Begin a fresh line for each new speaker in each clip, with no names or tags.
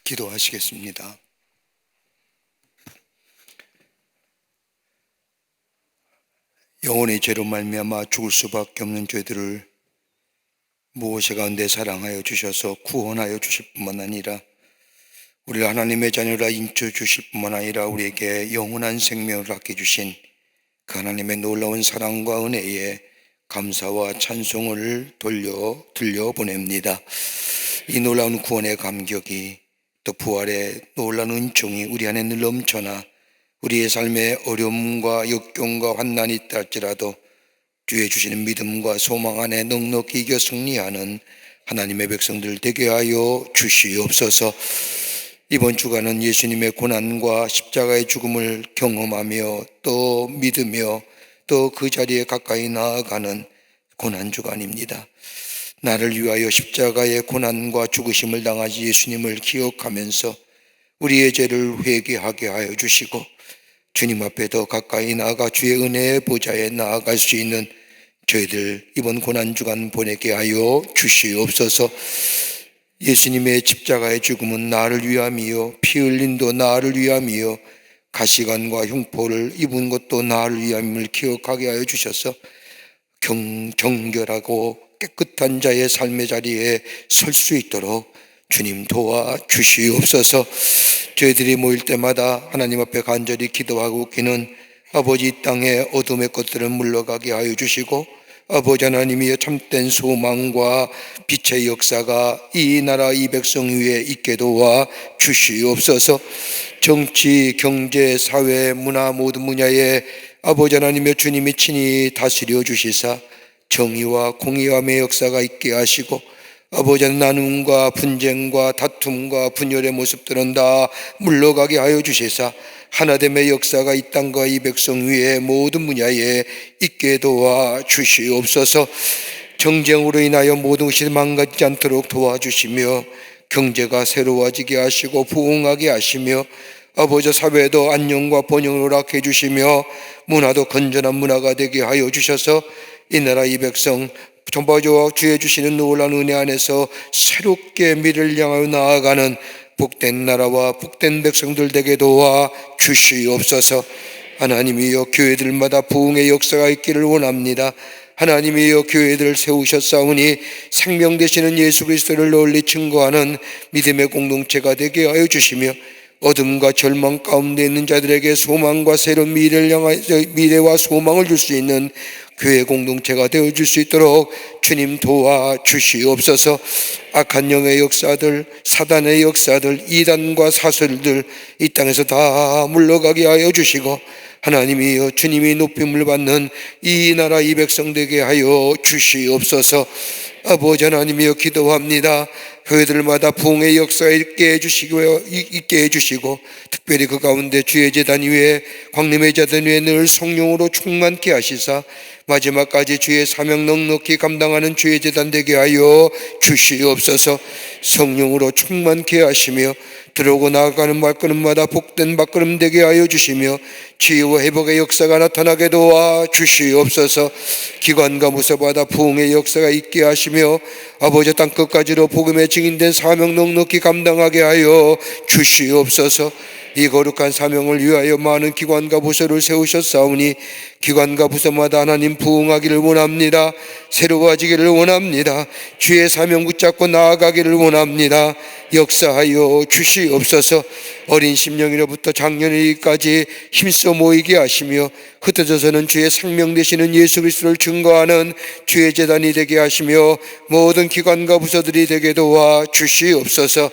기도하시겠습니다. 영혼의 죄로 말미암아 죽을 수밖에 없는 죄들을 무엇에 가운데 사랑하여 주셔서 구원하여 주실 뿐만 아니라 우리를 하나님의 자녀라 인쳐 주실 뿐만 아니라 우리에게 영원한 생명을 갖게 주신 그 하나님의 놀라운 사랑과 은혜에 감사와 찬송을 들려보냅니다. 이 놀라운 구원의 감격이 또 부활의 놀라운 은총이 우리 안에 늘 넘쳐나 우리의 삶에 어려움과 역경과 환난이 있다 할지라도 주의 주시는 믿음과 소망 안에 넉넉히 이겨 승리하는 하나님의 백성들 되게 하여 주시옵소서. 이번 주간은 예수님의 고난과 십자가의 죽음을 경험하며 또 믿으며 또 그 자리에 가까이 나아가는 고난주간입니다. 나를 위하여 십자가의 고난과 죽으심을 당하신 예수님을 기억하면서 우리의 죄를 회개하게 하여 주시고 주님 앞에 더 가까이 나아가 주의 은혜의 보좌에 나아갈 수 있는 저희들 이번 고난주간 보내게 하여 주시옵소서. 예수님의 십자가의 죽음은 나를 위함이요 피 흘림도 나를 위함이요 가시관과 흉포를 입은 것도 나를 위함을 기억하게 하여 주셔서 정결하고 깨끗한 자의 삶의 자리에 설 수 있도록 주님 도와주시옵소서. 저희들이 모일 때마다 하나님 앞에 간절히 기도하고 웃기는 아버지 이 땅의 어둠의 것들을 물러가게 하여 주시고 아버지 하나님이여 참된 소망과 빛의 역사가 이 나라 이 백성 위에 있게 도와 주시옵소서. 정치, 경제, 사회, 문화 모든 분야에 아버지 하나님의 주님이 친히 다스려 주시사 정의와 공의함의 역사가 있게 하시고 아버지 나눔과 분쟁과 다툼과 분열의 모습들은 다 물러가게 하여 주시사 하나됨의 역사가 이 땅과 이 백성 위에 모든 분야에 있게 도와 주시옵소서. 정쟁으로 인하여 모든 것이 망가지지 않도록 도와주시며 경제가 새로워지게 하시고 부흥하게 하시며 아버지 사회도 안녕과 번영을 허락해 주시며 문화도 건전한 문화가 되게 하여 주셔서 이 나라 이 백성 전바주와 주의 주시는 놀라운 은혜 안에서 새롭게 미래를 향하여 나아가는 복된 나라와 복된 백성들 되게 도와 주시옵소서. 하나님이여 교회들마다 부흥의 역사가 있기를 원합니다. 하나님이여 교회들을 세우셨사오니 생명 되시는 예수 그리스도를 널리 증거하는 믿음의 공동체가 되게 하여 주시며 어둠과 절망 가운데 있는 자들에게 소망과 새로운 미래를 향하여 미래와 소망을 줄 수 있는 교회 공동체가 되어줄 수 있도록 주님 도와주시옵소서. 악한 영의 역사들, 사단의 역사들, 이단과 사슬들 이 땅에서 다 물러가게 하여 주시고 하나님이여 주님이 높임을 받는 이 나라 이 백성 되게 하여 주시옵소서. 아버지 하나님이여 기도합니다. 교회들마다 부흥의 역사가 있게 해주시고 특별히 그 가운데 주의 제단 위에 광림의 제단 위에 늘 성령으로 충만케 하시사 마지막까지 주의 사명 넉넉히 감당하는 주의 제단 되게 하여 주시옵소서. 성령으로 충만케 하시며 들어오고 나아가는 발걸음마다 복된 발걸음 되게 하여 주시며 치유와 회복의 역사가 나타나게 도와 주시옵소서. 기관과 무서바다 부흥의 역사가 있게 하시며 아버지 땅 끝까지로 복음의 증인된 사명 넉넉히 감당하게 하여 주시옵소서. 이 거룩한 사명을 위하여 많은 기관과 부서를 세우셨사오니 기관과 부서마다 하나님 부흥하기를 원합니다. 새로워지기를 원합니다. 주의 사명 붙잡고 나아가기를 원합니다. 역사하여 주시옵소서. 어린 심령으로부터 장년이까지 힘써 모이게 하시며 흩어져서는 주의 생명 되시는 예수 그리스도를 증거하는 주의 제단이 되게 하시며 모든 기관과 부서들이 되게 도와 주시옵소서.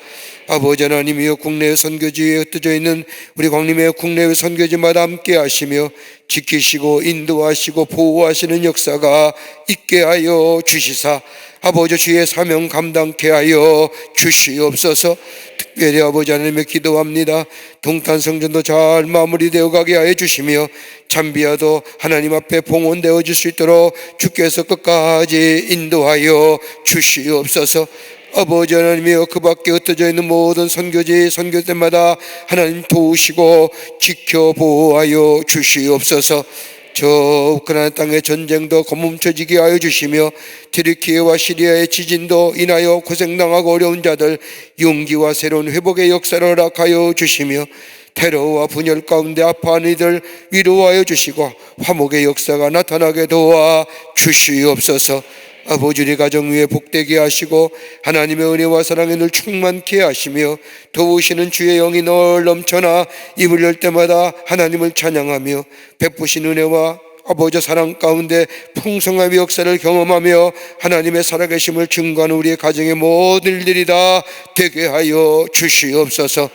아버지 하나님이여 국내의 선교지에 흩어져 있는 우리 광림의 국내의 선교지마다 함께 하시며 지키시고 인도하시고 보호하시는 역사가 있게 하여 주시사 아버지 주의 사명 감당케 하여 주시옵소서. 특별히 아버지 하나님의 기도합니다. 동탄성전도 잘 마무리되어 가게 하여 주시며 잠비아도 하나님 앞에 봉헌되어 줄 수 있도록 주께서 끝까지 인도하여 주시옵소서. 아버지 하나님이여 그 밖에 흩어져 있는 모든 선교지 선교대마다 하나님 도우시고 지켜 보호하여 주시옵소서. 저 우크라이나 땅의 전쟁도 멈춰지게 하여 주시며 튀르키예와 시리아의 지진도 인하여 고생당하고 어려운 자들 용기와 새로운 회복의 역사를 허락하여 주시며 테러와 분열 가운데 아파하는 이들 위로하여 주시고 화목의 역사가 나타나게 도와 주시옵소서. 아버지 우리 가정 위에 복되게 하시고 하나님의 은혜와 사랑에 늘 충만케 하시며 도우시는 주의 영이 늘 넘쳐나 입을 열 때마다 하나님을 찬양하며 베푸신 은혜와 아버지 사랑 가운데 풍성함의 역사를 경험하며 하나님의 살아계심을 증거하는 우리의 가정의 모든 일들이 다 되게 하여 주시옵소서.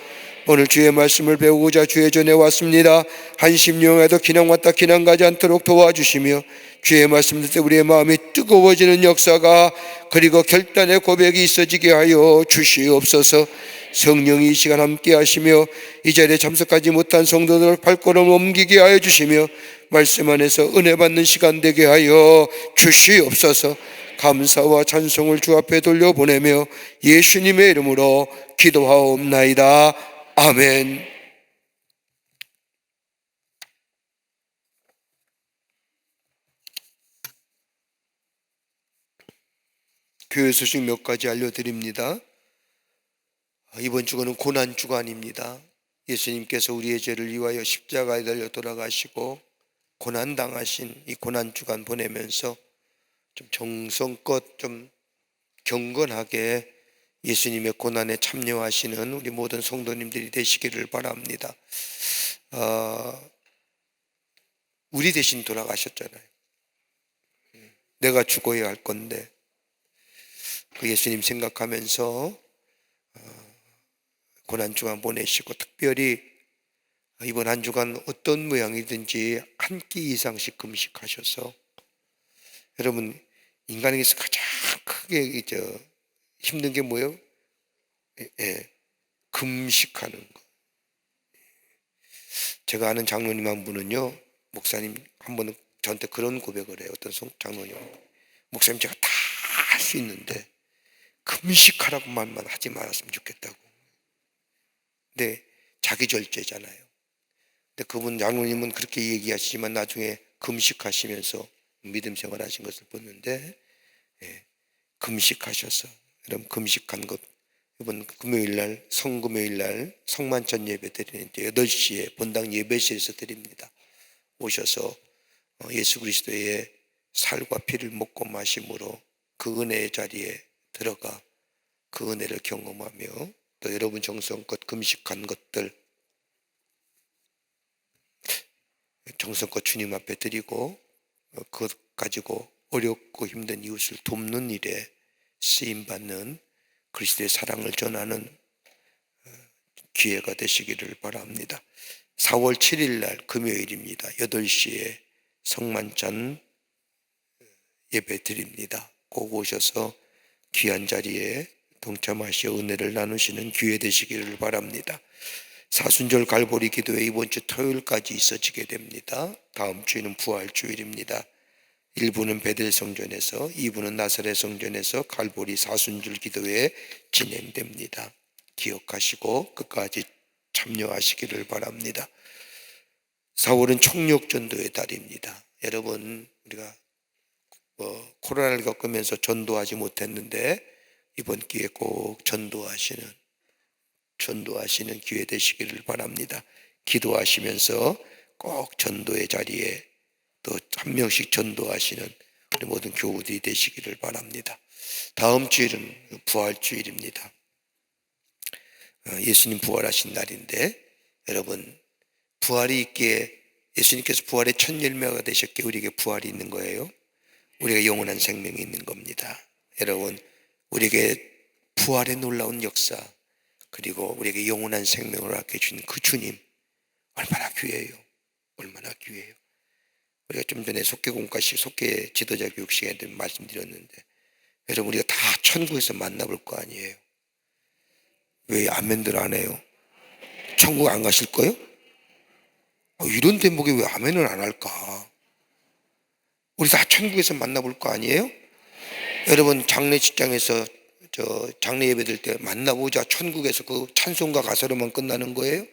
오늘 주의 말씀을 배우고자 주의 전에 왔습니다. 한심령에도 기능 왔다 기능 가지 않도록 도와주시며 주의 말씀 듣때 우리의 마음이 뜨거워지는 역사가 그리고 결단의 고백이 있어지게 하여 주시옵소서. 성령이 이 시간 함께 하시며 이 자리에 참석하지 못한 성도들 발걸음 옮기게 하여 주시며 말씀 안에서 은혜 받는 시간 되게 하여 주시옵소서. 감사와 찬송을 주 앞에 돌려보내며 예수님의 이름으로 기도하옵나이다. 아멘. 교회 소식 몇 가지 알려드립니다. 이번 주간은 고난주간입니다. 예수님께서 우리의 죄를 위하여 십자가에 달려 돌아가시고 고난당하신 이 고난주간 보내면서 좀 정성껏 좀 경건하게 예수님의 고난에 참여하시는 우리 모든 성도님들이 되시기를 바랍니다. 우리 대신 돌아가셨잖아요. 내가 죽어야 할 건데 그 예수님 생각하면서 고난주간 보내시고 특별히 이번 한 주간 어떤 모양이든지 한 끼 이상씩 금식하셔서 여러분 인간에게서 가장 크게 힘든 게 뭐예요? 금식하는 거. 제가 아는 장로님 한 분은요, 목사님 한 번은 저한테 그런 고백을 해요. 어떤 장로님, 목사님 제가 다 할 수 있는데 금식하라고 말만 하지 말았으면 좋겠다고. 근데 자기 절제잖아요. 근데 그분 장로님은 그렇게 얘기하시지만 나중에 금식하시면서 믿음 생활하신 것을 봤는데 금식하셔서 여러분 금식한 것 이번 금요일날 성금요일날 성만찬 예배 드리는데 8시에 본당 예배실에서 드립니다. 오셔서 예수 그리스도의 살과 피를 먹고 마심으로 그 은혜의 자리에 들어가 그 은혜를 경험하며 또 여러분 정성껏 금식한 것들 정성껏 주님 앞에 드리고 그것 가지고 어렵고 힘든 이웃을 돕는 일에 쓰임받는 그리스도의 사랑을 전하는 기회가 되시기를 바랍니다. 4월 7일 날 금요일입니다. 8시에 성만찬 예배 드립니다. 꼭 오셔서 귀한 자리에 동참하시어 은혜를 나누시는 기회 되시기를 바랍니다. 사순절 갈보리 기도회 이번 주 토요일까지 있어지게 됩니다. 다음 주에는 부활주일입니다. 1부는 베델 성전에서 2부는 나사렛 성전에서 갈보리 사순절 기도회 진행됩니다. 기억하시고 끝까지 참여하시기를 바랍니다. 4월은 총력전도의 달입니다. 여러분 우리가 코로나를 겪으면서 전도하지 못했는데 이번 기회에 꼭 전도하시는 기회 되시기를 바랍니다. 기도하시면서 꼭 전도의 자리에 또 한 명씩 전도하시는 우리 모든 교우들이 되시기를 바랍니다. 다음 주일은 부활주일입니다. 예수님 부활하신 날인데 여러분 부활이 있기에 예수님께서 부활의 첫 열매가 되셨기에 우리에게 부활이 있는 거예요. 우리가 영원한 생명이 있는 겁니다. 여러분 우리에게 부활의 놀라운 역사 그리고 우리에게 영원한 생명을 갖게 해주신 그 주님 얼마나 귀해요. 얼마나 귀해요. 우리가 좀 전에 속개공과식 속개 지도자 교육 시간에 말씀드렸는데 여러분 우리가 다 천국에서 만나볼 거 아니에요. 왜 아멘들 안 해요? 천국 안 가실 거예요? 이런 대목에 왜 아멘을 안 할까? 우리 다 천국에서 만나볼 거 아니에요? 여러분 장례 직장에서 장례 예배 드릴 때 만나보자 천국에서 그 찬송가 가사로만 끝나는 거예요?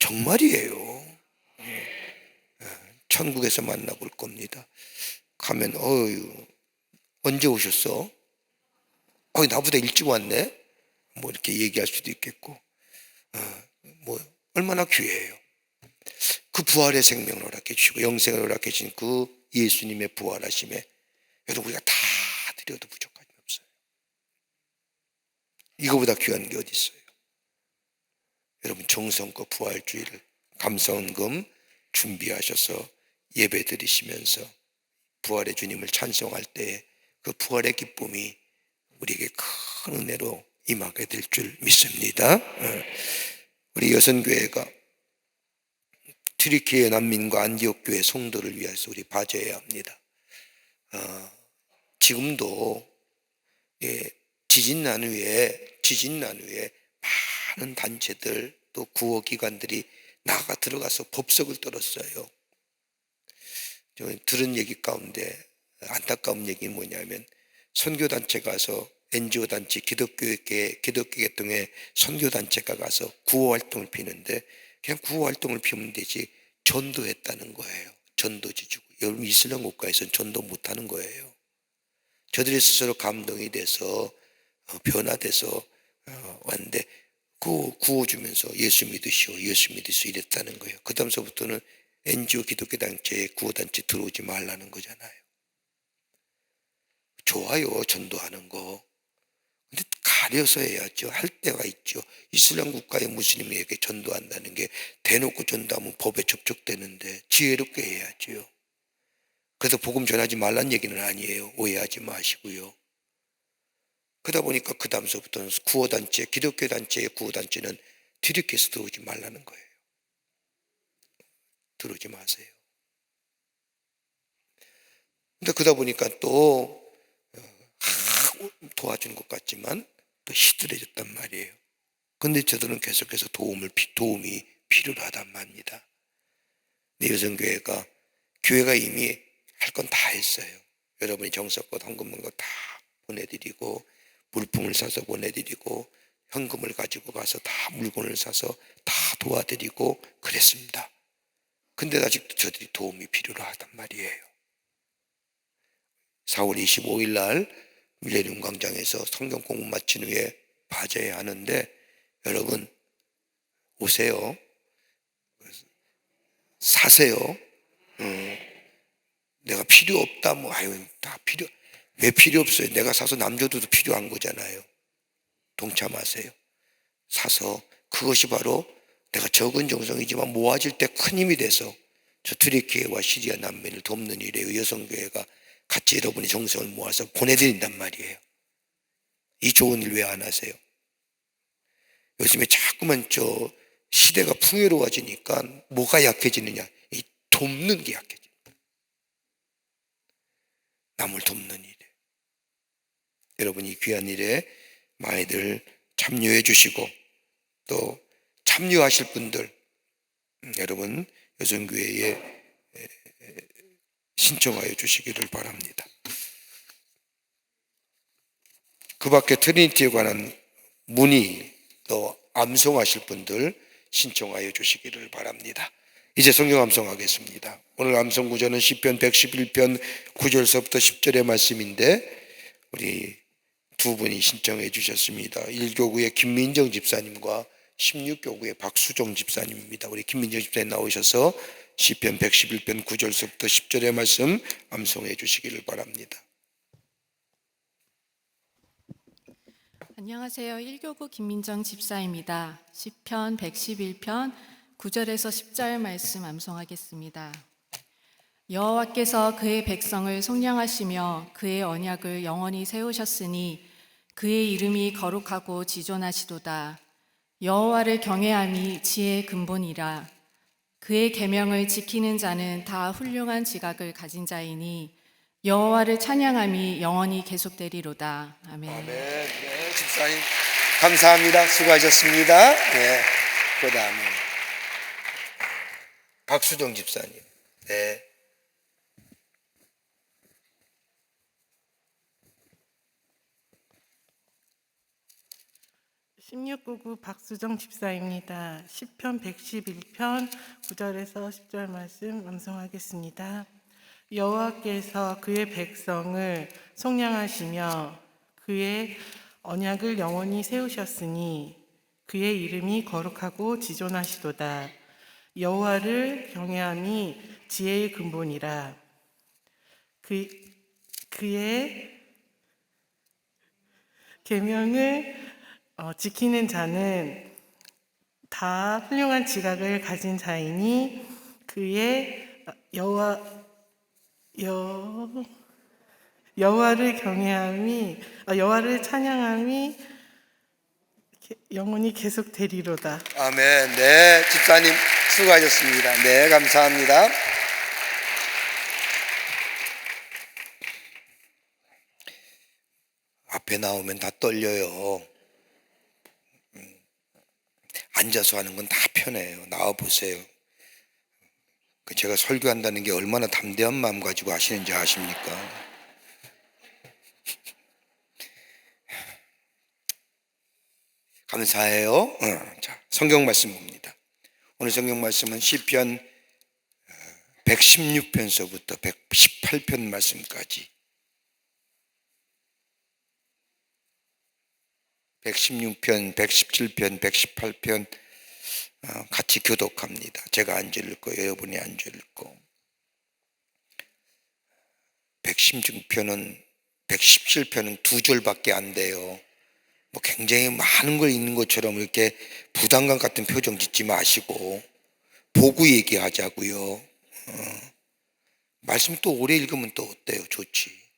정말이에요. 천국에서 만나볼 겁니다. 가면 어휴 언제 오셨어? 나보다 일찍 왔네? 뭐 이렇게 얘기할 수도 있겠고, 뭐 얼마나 귀해요. 그 부활의 생명을 허락해 주시고 영생을 허락해 주신 그 예수님의 부활하심에 여러분 우리가 다 드려도 부족함이 없어요. 이거보다 귀한 게 어디 있어요? 여러분 정성껏 부활주의를 감사헌금 준비하셔서 예배 드리시면서 부활의 주님을 찬송할 때 그 부활의 기쁨이 우리에게 큰 은혜로 임하게 될 줄 믿습니다. 우리 여선교회가 튀르키예 난민과 안디옥 교회 성도를 위해서 우리 바제해야 합니다. 지금도 지진 난 후에 많은 단체들 또 구호기관들이 나가 들어가서 법석을 떨었어요. 들은 얘기 가운데 안타까운 얘기는 뭐냐면 선교단체 가서 NGO 단체 기독교계통의 선교단체가 가서 구호활동을 피는데 그냥 구호활동을 피우면 되지 전도했다는 거예요. 전도지 주고. 여러분 이슬람 국가에서는 전도 못하는 거예요. 저들이 스스로 감동이 돼서 변화돼서 왔는데 그 구호 주면서 예수 믿으시오 이랬다는 거예요. 그 다음서부터는 NGO 기독교단체에 구호단체 들어오지 말라는 거잖아요. 좋아요 전도하는 거. 근데 가려서 해야죠. 할 때가 있죠. 이슬람 국가의 무슬림에게 전도한다는 게 대놓고 전도하면 법에 접촉되는데 지혜롭게 해야죠. 그래서 복음 전하지 말란 얘기는 아니에요. 오해하지 마시고요. 그러다 보니까 그 다음서부터는 구호단체, 기독교단체의 구호단체는 튀르키예에서 들어오지 말라는 거예요. 들어오지 마세요. 근데 그러다 보니까 또 도와준 것 같지만 또 시들해졌단 말이에요. 근데 저들은 계속해서 도움이 필요로 하단 말입니다. 여성교회가 이미 할 건 다 했어요. 여러분이 정성껏 헌금한 거 다 보내드리고 물품을 사서 보내드리고 현금을 가지고 가서 다 물건을 사서 다 도와드리고 그랬습니다. 근데 아직도 저들이 도움이 필요로 하단 말이에요. 4월 25일 날 밀레니엄 광장에서 성경 공부 마친 후에 바제해야 하는데 여러분 오세요. 사세요. 내가 필요 없다 왜 필요 없어요? 내가 사서 남줘도 필요한 거잖아요. 동참하세요. 사서 그것이 바로 내가 적은 정성이지만 모아질 때 큰 힘이 돼서 저 튀르키예와 시리아 난민을 돕는 일에 여성교회가 같이 여러분의 정성을 모아서 보내드린단 말이에요. 이 좋은 일 왜 안 하세요? 요즘에 자꾸만 시대가 풍요로워지니까 뭐가 약해지느냐? 이 돕는 게 약해져. 남을 돕는 일에. 여러분 이 귀한 일에 많이들 참여해 주시고 또 참여하실 분들 여러분 여성교회에 신청하여 주시기를 바랍니다. 그 밖에 트리니티에 관한 문의 또 암송하실 분들 신청하여 주시기를 바랍니다. 이제 성경 암송하겠습니다. 오늘 암송 구절은 시편 111편 9절서부터 10절의 말씀인데 우리 두 분이 신청해 주셨습니다. 1교구의 김민정 집사님과 16교구의 박수종 집사님입니다. 우리 김민정 집사님 나오셔서 시편 111편 9절서부터 10절의 말씀 암송해 주시기를 바랍니다.
안녕하세요. 1교구 김민정 집사입니다. 시편 111편 9절에서 10절 말씀 암송하겠습니다. 여호와께서 그의 백성을 속량하시며 그의 언약을 영원히 세우셨으니 그의 이름이 거룩하고 지존하시도다. 여호와를 경외함이 지혜의 근본이라. 그의 계명을 지키는 자는 다 훌륭한 지각을 가진 자이니 여호와를 찬양함이 영원히 계속되리로다. 아멘.
아멘. 네, 집사님 감사합니다. 수고하셨습니다. 네, 그 다음에 박수정 집사님. 네.
1699 박수정 집사입니다. 시편 111편 9절에서 10절 말씀 암송하겠습니다. 여호와께서 그의 백성을 속량하시며 그의 언약을 영원히 세우셨으니 그의 이름이 거룩하고 지존하시도다. 여호와를 경외함이 지혜의 근본이라. 그의 계명을 지키는 자는 다 훌륭한 지각을 가진 자이니 그의 여호와를 경외함이 여호와를 찬양함이 영원히 계속되리로다.
아멘. 네, 집사님 수고하셨습니다. 네, 감사합니다. 앞에 나오면 다 떨려요. 앉아서 하는 건 다 편해요. 나와 보세요. 제가 설교한다는 게 얼마나 담대한 마음 가지고 하시는지 아십니까? 감사해요. 자, 성경 말씀 봅니다. 오늘 성경 말씀은 시편 116편서부터 118편 말씀까지 116편, 117편, 118편 같이 교독합니다. 제가 안 읽고 여러분이 안 읽고 116편은 117편은 두 줄밖에 안 돼요. 뭐 굉장히 많은 걸 읽는 것처럼 이렇게 부담감 같은 표정 짓지 마시고 보고 얘기하자고요. 말씀 또 오래 읽으면 또 어때요? 좋지.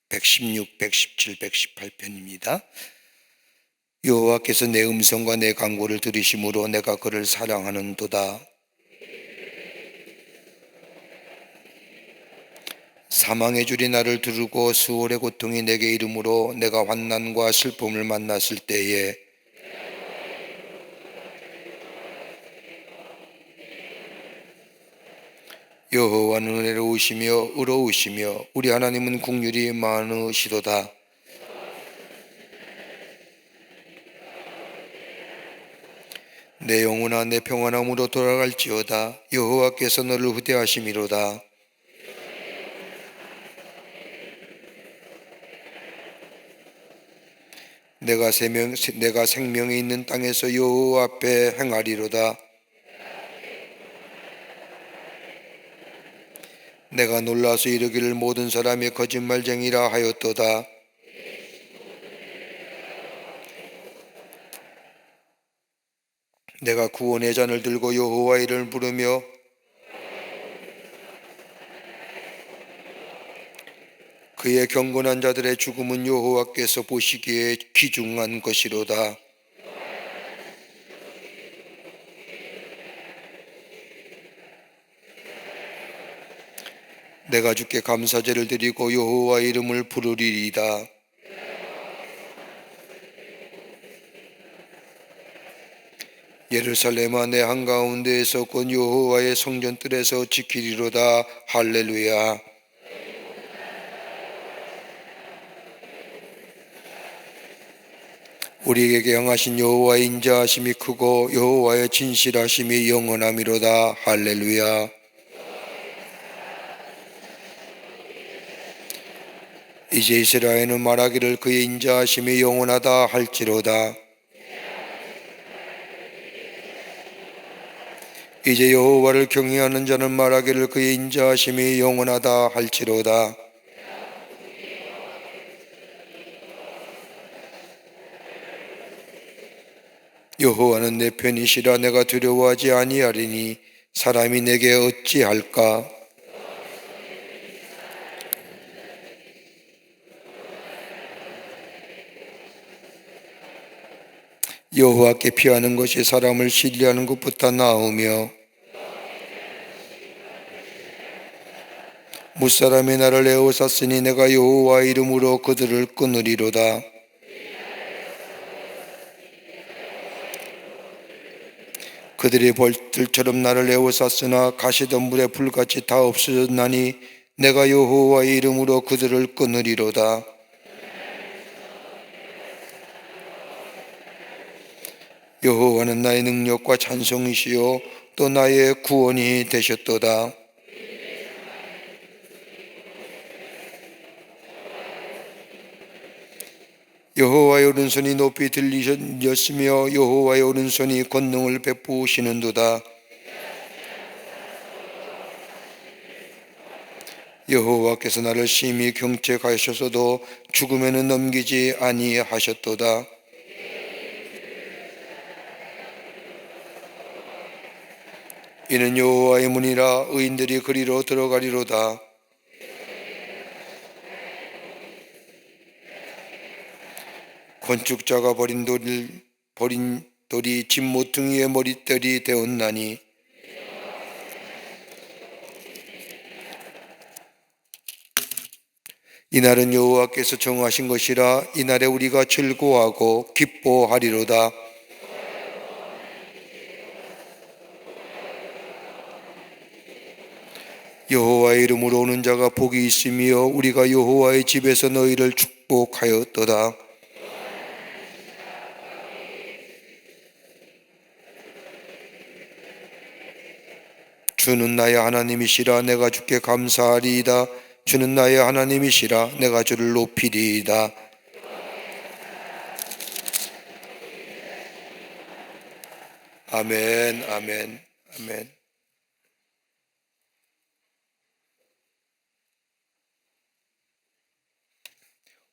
116, 117, 118편입니다. 여호와께서 내 음성과 내 간구를 들으심으로 내가 그를 사랑하는도다. 사망의 줄이 나를 두르고 수월의 고통이 내게 이름으로 내가 환난과 슬픔을 만났을 때에 여호와는 은혜로우시며 의로우시며 우리 하나님은 긍휼이 많으시도다. 내 영혼아 내 평안함으로 돌아갈지어다. 여호와께서 너를 후대하심이로다. 내가 생명이 있는 땅에서 여호와 앞에 행하리로다. 내가 놀라서 이르기를 모든 사람이 거짓말쟁이라 하였도다. 내가 구원의 잔을 들고 여호와 이름을 부르며 그의 경건한 자들의 죽음은 여호와께서 보시기에 귀중한 것이로다. 내가 주께 감사제를 드리고 여호와 이름을 부르리이다. 예루살렘아 내 한가운데에서 곧 여호와의 성전뜰에서 지키리로다. 할렐루야. 우리에게 행하신 여호와의 인자하심이 크고 여호와의 진실하심이 영원함이로다. 할렐루야. 이제 이스라엘은 말하기를 그의 인자하심이 영원하다 할지로다. 이제 여호와를 경외하는 자는 말하기를 그의 인자하심이 영원하다 할지로다. 여호와는 내 편이시라 내가 두려워하지 아니하리니 사람이 내게 어찌할까? 여호와께 피하는 것이 사람을 신뢰하는 것보다 나으며 무사람이 나를 에워쌌으니 내가 여호와 이름으로 그들을 끊으리로다. 그들이 벌들처럼 나를 에워쌌으나 가시덤불의 불같이 다 없어졌나니 내가 여호와의 이름으로 그들을 끊으리로다. 여호와는 나의 능력과 찬송이시요 또 나의 구원이 되셨도다. 여호와의 오른손이 높이 들리셨으며 여호와의 오른손이 권능을 베푸시는도다. 여호와께서 나를 심히 경책하셨어도 죽음에는 넘기지 아니하셨도다. 이는 여호와의 문이라 의인들이 그리로 들어가리로다. 건축자가 버린 돌이 집 모퉁이의 머릿돌이 되었나니 이날은 여호와께서 정하신 것이라 이날에 우리가 즐거워하고 기뻐하리로다. 여호와의 이름으로 오는 자가 복이 있으며 우리가 여호와의 집에서 너희를 축복하였도다. 주는 나의 하나님이시라 내가 주께 감사하리이다. 주는 나의 하나님이시라 내가 주를 높이리이다. 아멘, 아멘, 아멘.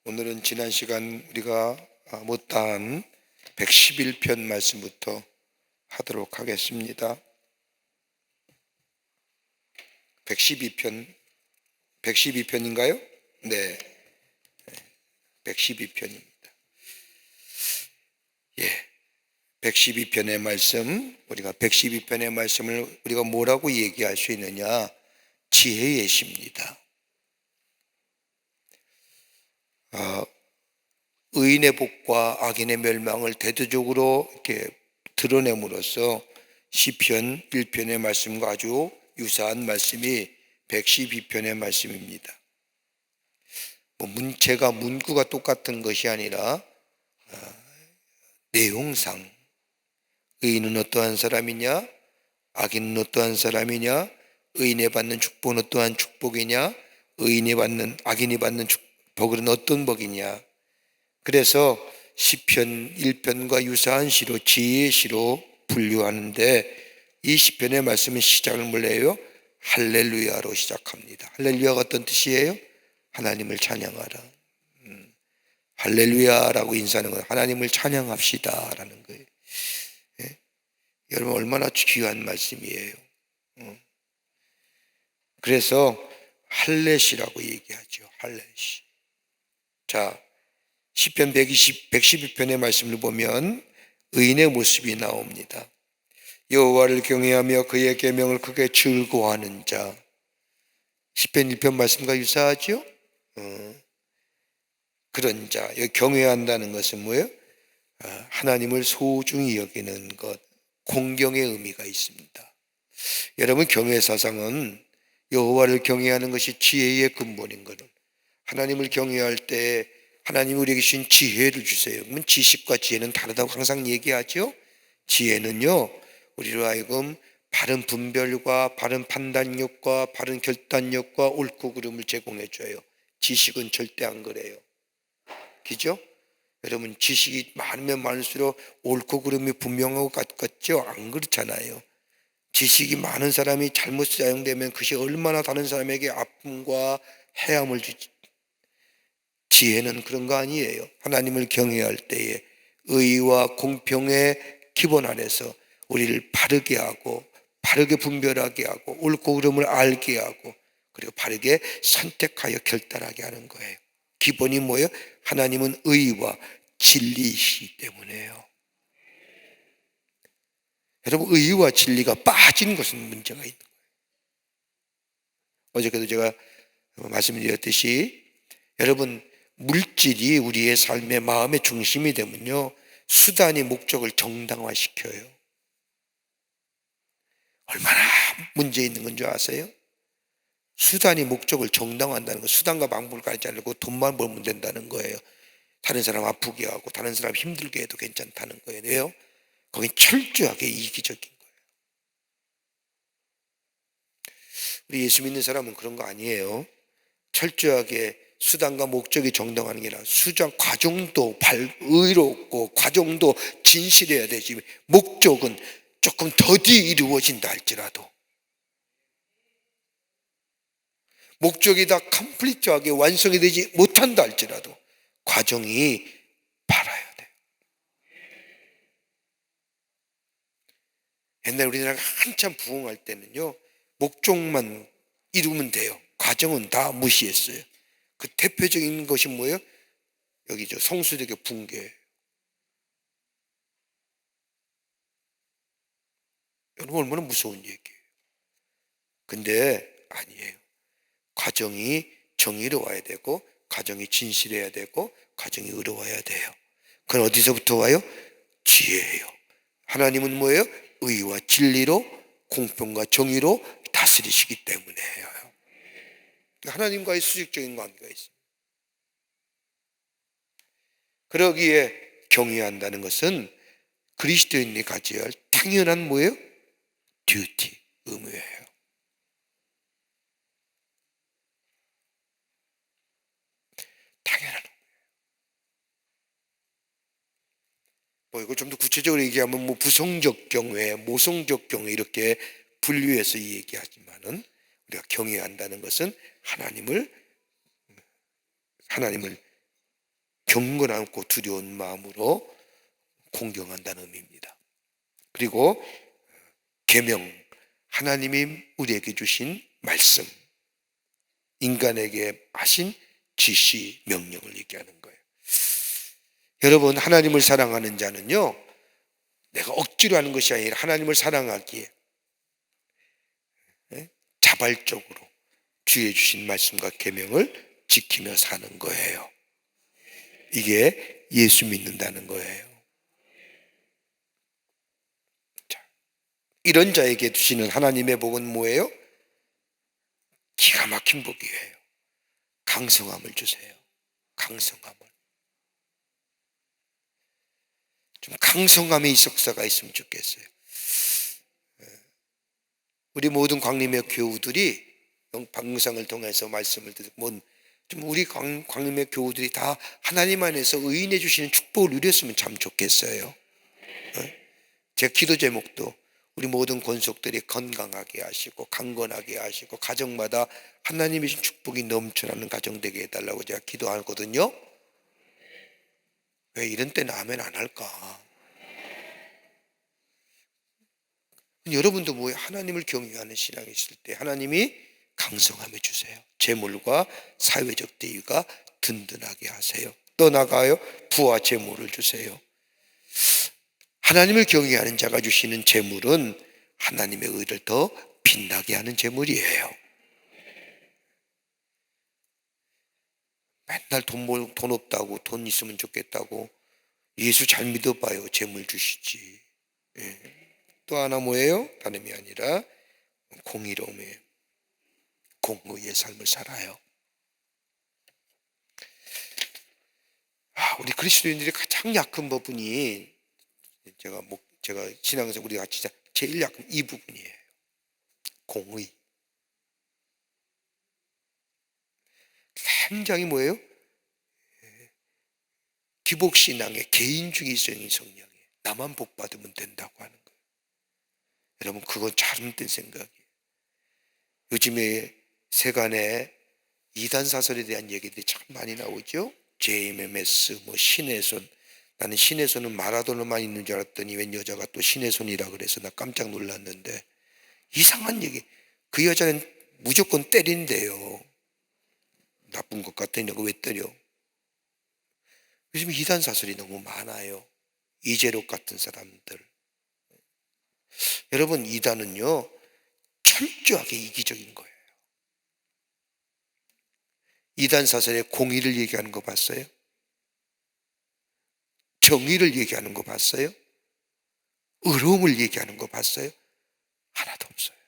오늘은 지난 시간 우리가 못다한 111편 말씀부터 하도록 하겠습니다. 112편인가요? 네, 112편입니다. 예, 112편의 말씀, 우리가 112편의 말씀을 우리가 뭐라고 얘기할 수 있느냐? 지혜의 시입니다. 의인의 복과 악인의 멸망을 대대적으로 이렇게 드러냄으로써 시편 1편의 말씀과 아주 유사한 말씀이 112편의 말씀입니다. 제가 문구가 똑같은 것이 아니라 내용상 의인은 어떠한 사람이냐, 악인은 어떠한 사람이냐, 의인이 받는 축복은 어떠한 축복이냐, 악인이 받는 복은 어떤 복이냐. 그래서 시편 1편과 유사한 시로 지혜의 시로 분류하는데 이 시편의 말씀은 시작을 뭘로 해요? 할렐루야로 시작합니다. 할렐루야가 어떤 뜻이에요? 하나님을 찬양하라. 할렐루야라고 인사하는 건 하나님을 찬양합시다 라는 거예요. 예? 여러분 얼마나 귀한 말씀이에요. 그래서 할렛이라고 얘기하죠. 할렛이. 자, 시편 112편의 말씀을 보면 의인의 모습이 나옵니다. 여호와를 경외하며 그의 계명을 크게 즐거워하는 자. 시편 1편 말씀과 유사하죠? 그런 자. 여기 경외한다는 것은 뭐예요? 하나님을 소중히 여기는 것, 공경의 의미가 있습니다. 여러분 경외 사상은 여호와를 경외하는 것이 지혜의 근본인 것을, 하나님을 경외할 때 하나님이 우리에게 주신 지혜를 주세요. 그러면 지식과 지혜는 다르다고 항상 얘기하죠. 지혜는요 우리로 하여금 바른 분별과 바른 판단력과 바른 결단력과 옳고 그름을 제공해 줘요. 지식은 절대 안 그래요. 그죠? 여러분 지식이 많으면 많을수록 옳고 그름이 분명하고 같죠? 안 그렇잖아요. 지식이 많은 사람이 잘못 사용되면 그것이 얼마나 다른 사람에게 아픔과 해함을 주지. 지혜는 그런 거 아니에요. 하나님을 경외할 때에 의와 공평의 기본 안에서 우리를 바르게 하고 바르게 분별하게 하고 옳고 그름을 알게 하고 그리고 바르게 선택하여 결단하게 하는 거예요. 기본이 뭐예요? 하나님은 의와 진리이시기 때문에요. 여러분 의와 진리가 빠진 것은 문제가 있는 거예요. 어저께도 제가 말씀드렸듯이 여러분 물질이 우리의 삶의 마음의 중심이 되면요 수단이 목적을 정당화시켜요. 얼마나 문제 있는 건 줄 아세요? 수단이 목적을 정당화한다는 거, 수단과 방법을 가지 않고 돈만 벌면 된다는 거예요. 다른 사람 아프게 하고 다른 사람 힘들게 해도 괜찮다는 거예요. 왜요? 거긴 철저하게 이기적인 거예요. 우리 예수 믿는 사람은 그런 거 아니에요. 철저하게 수단과 목적이 정당하는 게 아니라 과정도 의롭고 과정도 진실해야 되지, 목적은 조금 더디 이루어진다 할지라도, 목적이 다 컴플리트하게 완성이 되지 못한다 할지라도 과정이 바라야 돼요. 옛날 우리나라가 한참 부흥할 때는요, 목적만 이루면 돼요. 과정은 다 무시했어요. 그 대표적인 것이 뭐예요? 여기 성수대교 붕괴. 여러분, 얼마나 무서운 얘기예요. 근데 아니에요. 과정이 정의로워야 되고, 과정이 진실해야 되고, 과정이 의로워야 돼요. 그건 어디서부터 와요? 지혜예요. 하나님은 뭐예요? 의와 진리로, 공평과 정의로 다스리시기 때문에요. 하나님과의 수직적인 관계가 있습니다. 그러기에 경외한다는 것은 그리스도인이 가져야 할 당연한 뭐예요? 듀티, 의무예요. 당연한 의무예요. 이거 좀 더 구체적으로 얘기하면 부성적 경외, 모성적 경외 이렇게 분류해서 얘기하지만은, 우리가 경외한다는 것은 하나님을 경건하고 두려운 마음으로 공경한다는 의미입니다. 그리고 계명, 하나님이 우리에게 주신 말씀, 인간에게 하신 지시, 명령을 얘기하는 거예요. 여러분, 하나님을 사랑하는 자는요, 내가 억지로 하는 것이 아니라 하나님을 사랑하기에 자발적으로 주의 주신 말씀과 계명을 지키며 사는 거예요. 이게 예수 믿는다는 거예요. 자, 이런 자에게 주시는 하나님의 복은 뭐예요? 기가 막힌 복이에요. 강성함을 주세요. 강성함을. 좀 강성함의 이석사가 있으면 좋겠어요. 우리 모든 광림의 교우들이 방송을 통해서 말씀을 듣고, 좀 우리 광림의 교우들이 다 하나님 안에서 의인해 주시는 축복을 누렸으면 참 좋겠어요. 제 기도 제목도 우리 모든 권속들이 건강하게 하시고 강건하게 하시고 가정마다 하나님의 축복이 넘쳐나는 가정 되게 해달라고 제가 기도하거든요. 왜 이런 때는 아멘 안 할까? 여러분도 하나님을 경외하는 신앙이 있을 때 하나님이 강성함해 주세요. 재물과 사회적 대위가 든든하게 하세요. 또 나가요, 부와 재물을 주세요. 하나님을 경외하는 자가 주시는 재물은 하나님의 의를 더 빛나게 하는 재물이에요. 맨날 돈 없다고, 돈 있으면 좋겠다고, 예수 잘 믿어봐요. 재물 주시지. 또 하나 뭐예요? 다름이 아니라 공의로움이에요. 공의의 삶을 살아요. 우리 그리스도인들이 가장 약한 부분이, 제가 신앙에서 우리가 진짜 제일 약한 이 부분이에요. 공의. 굉장히 뭐예요? 기복신앙의 개인주의적인 성향이에요. 나만 복 받으면 된다고 하는 거예요. 여러분, 그건 잘못된 생각이에요. 요즘에 세간에 이단사설에 대한 얘기들이 참 많이 나오죠. JMMS, 신의 손. 나는 신의 손은 마라도나만 있는 줄 알았더니 웬 여자가 또 신의 손이라 그래서 나 깜짝 놀랐는데, 이상한 얘기. 그 여자는 무조건 때린대요. 나쁜 것 같으냐고 왜 때려? 요즘 이단사설이 너무 많아요. 이재록 같은 사람들. 여러분, 이단은요 철저하게 이기적인 거예요. 이단사설의 공의를 얘기하는 거 봤어요? 정의를 얘기하는 거 봤어요? 의로움을 얘기하는 거 봤어요? 하나도 없어요.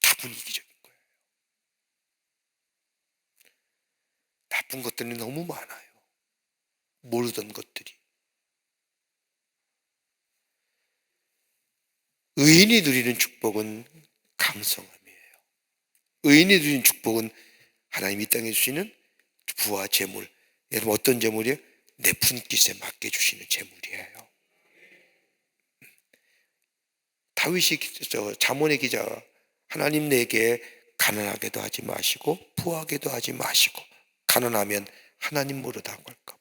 다분 이기적인 거예요. 나쁜 것들이 너무 많아요. 모르던 것들이. 의인이 누리는 축복은 강성함이에요. 의인이 누리는 축복은 하나님이 이 땅에 주시는 부와 재물. 여러분 어떤 재물이에요? 내 분깃에 맞게 주시는 재물이에요. 다윗이 잠언의 기자가 하나님 내게 가난하게도 하지 마시고 부하게도 하지 마시고, 가난하면 하나님 모르다고 할까봐,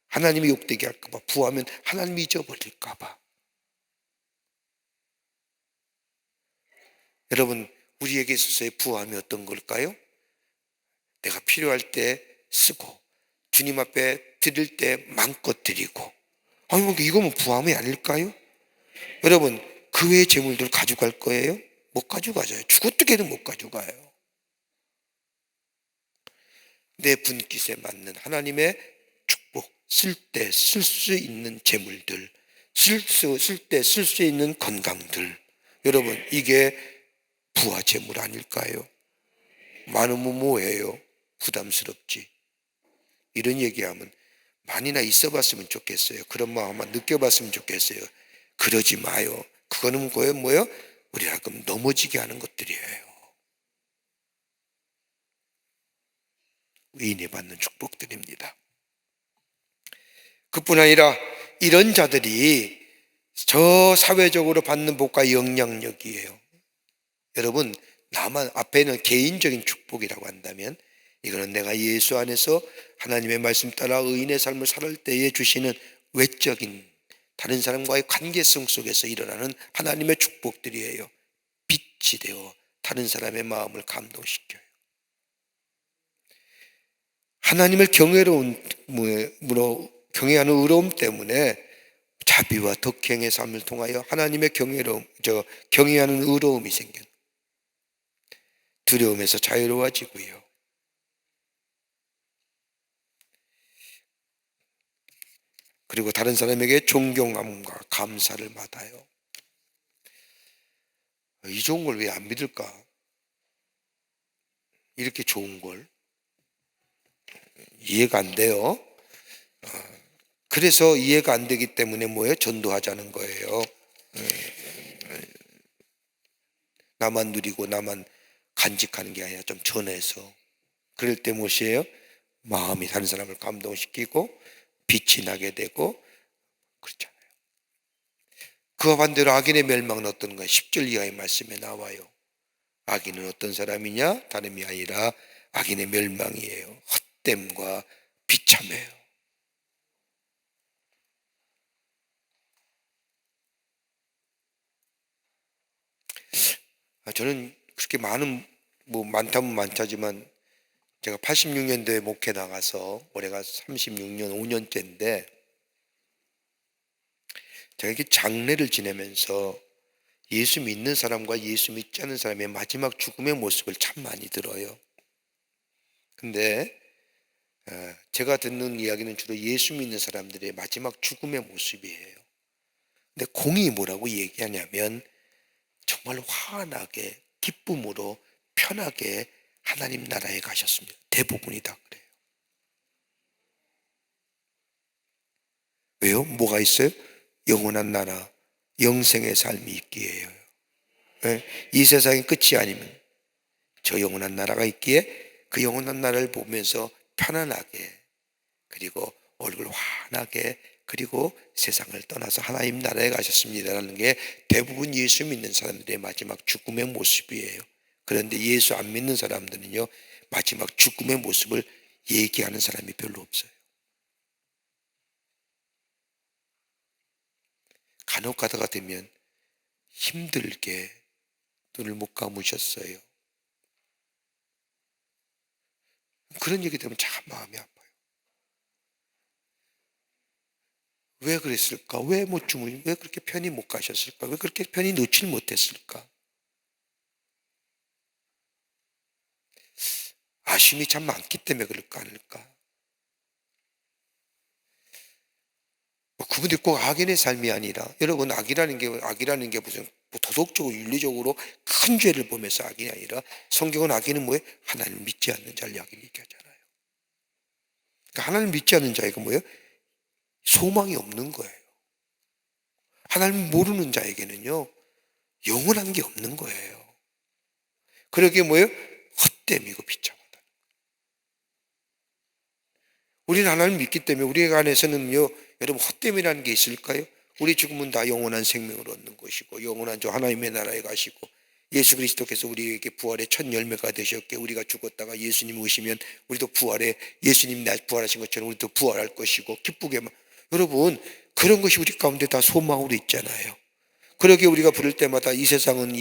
하나님이 욕되게 할까봐, 부하면 하나님 잊어버릴까봐. 여러분 우리에게 있어서의 부함이 어떤 걸까요? 내가 필요할 때 쓰고 주님 앞에 드릴 때 마음껏 드리고. 아니 이거면 부함이 아닐까요? 여러분 그 외의 재물들 가져갈 거예요? 못 가져가죠. 죽어뜨게도 못 가져가요. 내 분깃에 맞는 하나님의 축복, 쓸 때 쓸 수 있는 재물들, 쓸 때 쓸 수 있는 건강들, 여러분 이게 부와 재물 아닐까요? 많으면 뭐예요? 부담스럽지. 이런 얘기하면 많이나 있어봤으면 좋겠어요. 그런 마음 한번 느껴봤으면 좋겠어요. 그러지 마요. 그거는 뭐예요? 우리 하여금 넘어지게 하는 것들이에요. 의인이 받는 축복들입니다. 그뿐 아니라 이런 자들이 저 사회적으로 받는 복과 영향력이에요. 여러분 나만 앞에는 개인적인 축복이라고 한다면, 이거는 내가 예수 안에서 하나님의 말씀 따라 의인의 삶을 살 때에 주시는 외적인 다른 사람과의 관계성 속에서 일어나는 하나님의 축복들이에요. 빛이 되어 다른 사람의 마음을 감동시켜요. 하나님을 경외하는 의로움 때문에 자비와 덕행의 삶을 통하여 하나님의 경외하는 의로움이 생겨요. 두려움에서 자유로워지고요. 그리고 다른 사람에게 존경함과 감사를 받아요. 이 좋은 걸 왜 안 믿을까? 이렇게 좋은 걸 이해가 안 돼요. 그래서 이해가 안 되기 때문에 뭐예요? 전도하자는 거예요. 나만 누리고 나만 간직하는 게 아니라 좀 전해서, 그럴 때 무엇이에요? 마음이 다른 사람을 감동시키고 빛이 나게 되고 그렇잖아요. 그와 반대로 악인의 멸망은 어떤 거예요? 10절 이하의 말씀에 나와요. 악인은 어떤 사람이냐? 다름이 아니라 악인의 멸망이에요. 헛됨과 비참해요. 저는 그렇게 많다면 많다지만 제가 86년도에 목회 나가서 올해가 36년 5년째인데, 제가 이렇게 장례를 지내면서 예수 믿는 사람과 예수 믿지 않는 사람의 마지막 죽음의 모습을 참 많이 들어요. 근데 제가 듣는 이야기는 주로 예수 믿는 사람들의 마지막 죽음의 모습이에요. 근데 공이 뭐라고 얘기하냐면 정말 환하게 기쁨으로 편하게 하나님 나라에 가셨습니다. 대부분이 다 그래요. 왜요? 뭐가 있어요? 영원한 나라, 영생의 삶이 있기에요. 이 세상의 끝이 아니면 저 영원한 나라가 있기에 그 영원한 나라를 보면서 편안하게, 그리고 얼굴 환하게, 그리고 세상을 떠나서 하나님 나라에 가셨습니다라는 게 대부분 예수 믿는 사람들의 마지막 죽음의 모습이에요. 그런데 예수 안 믿는 사람들은요, 마지막 죽음의 모습을 얘기하는 사람이 별로 없어요. 간혹 가다가 되면 힘들게 눈을 못 감으셨어요. 그런 얘기 들으면 참 마음이 아파요. 왜 그랬을까? 왜 그렇게 편히 못 가셨을까? 왜 그렇게 편히 놓질 못했을까? 아쉬움이 참 많기 때문에 그럴까 아닐까? 그분들이 꼭 악인의 삶이 아니라, 여러분 악이라는 게 무슨 도덕적으로 윤리적으로 큰 죄를 보면서 악인이 아니라, 성경은 악인은 뭐예요? 하나님을 믿지 않는 자를 악인 얘기하잖아요. 그러니까 하나님을 믿지 않는 자에게 뭐예요? 소망이 없는 거예요. 하나님을 모르는 자에게는요, 영원한 게 없는 거예요. 그러게 뭐예요? 헛됨이고 비참하다. 우리는 하나님을 믿기 때문에 우리 안에서는요, 여러분 헛됨이라는 게 있을까요? 우리 죽으면 다 영원한 생명을 얻는 것이고 영원한 저 하나님의 나라에 가시고 예수 그리스도께서 우리에게 부활의 첫 열매가 되셨기에 우리가 죽었다가 예수님 오시면 우리도 예수님 부활하신 것처럼 우리도 부활할 것이고 기쁘게만, 여러분 그런 것이 우리 가운데 다 소망으로 있잖아요. 그러게 우리가 부를 때마다 이 세상은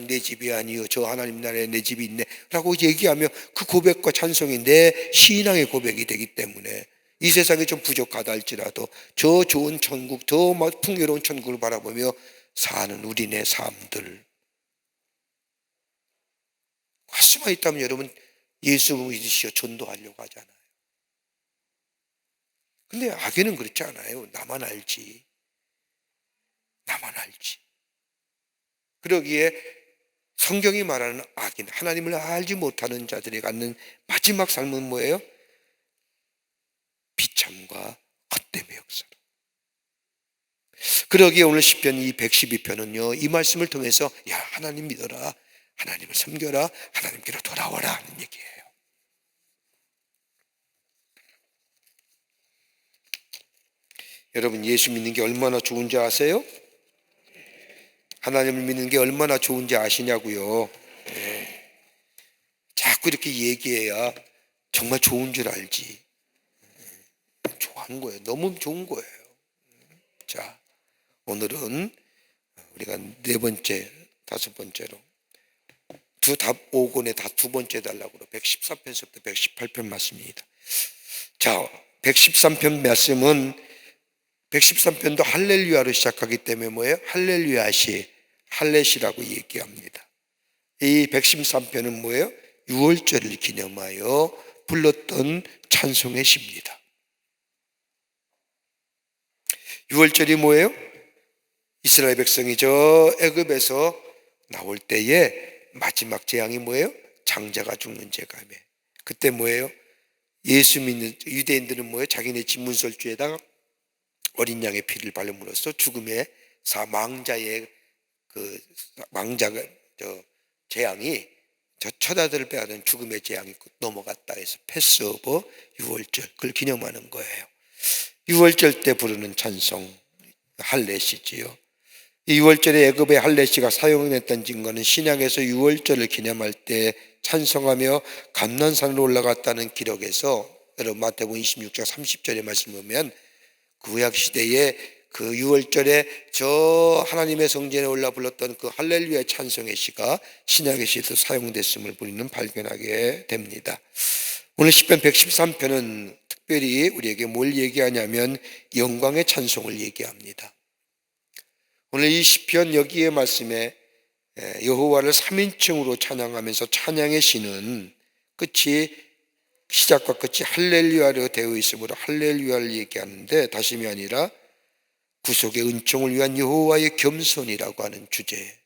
내 집이 아니요 저 하나님 나라에 내 집이 있네 라고 얘기하며 그 고백과 찬송이 내 신앙의 고백이 되기 때문에 이 세상이 좀 부족하다 할지라도 저 좋은 천국, 더 풍요로운 천국을 바라보며 사는 우리네 삶들, 가슴에 있다면 여러분 예수 믿으시어 전도하려고 하잖아요. 근데 악에는 그렇지 않아요. 나만 알지. 그러기에 성경이 말하는 악인, 하나님을 알지 못하는 자들이 갖는 마지막 삶은 뭐예요? 비참과 헛됨의 역사로. 그러기에 오늘 시편 이 112편은요 이 말씀을 통해서 야 하나님 믿어라, 하나님을 섬겨라, 하나님께로 돌아와라 하는 얘기예요. 여러분 예수 믿는 게 얼마나 좋은지 아세요? 하나님을 믿는 게 얼마나 좋은지 아시냐고요. 네. 자꾸 이렇게 얘기해야 정말 좋은 줄 알지. 좋은 거예요. 너무 좋은 거예요. 자, 오늘은 우리가 네 번째, 다섯 번째로 답 5권의 다 두 번째 달라고 114편서부터 118편 말씀입니다. 자, 113편 말씀은 113편도 할렐루야로 시작하기 때문에 뭐예요? 할렛이라고 얘기합니다. 이 113편은 뭐예요? 유월절을 기념하여 불렀던 찬송의 시입니다. 유월절이 뭐예요? 이스라엘 백성이 저 애굽에서 나올 때에 마지막 재앙이 뭐예요? 장자가 죽는 재감에. 그때 뭐예요? 예수 믿는 유대인들은 뭐예요? 자기네 집문설주에다가 어린 양의 피를 발림으로써 죽음의 망자의 재앙이 저 처자들을 빼앗은 죽음의 재앙이 넘어갔다 해서 패스오버 유월절, 그걸 기념하는 거예요. 유월절 때 부르는 찬송 할렛이지요. 이 유월절에 애굽의 할렛이가 사용했던 증거는 신약에서 유월절을 기념할 때 찬송하며 감난산으로 올라갔다는 기록에서 여러분 마태복음 26장 30절의 말씀을 보면 구약 시대에 그 유월절에 저 하나님의 성전에 올라 불렀던 그 할렐루야 찬송의 시가 신약의 시에서 사용됐음을 우리는 발견하게 됩니다. 오늘 시편 113편은 특별히 우리에게 뭘 얘기하냐면 영광의 찬송을 얘기합니다. 오늘 이 시편 여기에 말씀에 여호와를 3인칭으로 찬양하면서 찬양의 시는 시작과 끝이 할렐루야로 되어 있으므로 할렐루야를 얘기하는데 다심이 아니라 구속의 은총을 위한 여호와의 겸손이라고 하는 주제,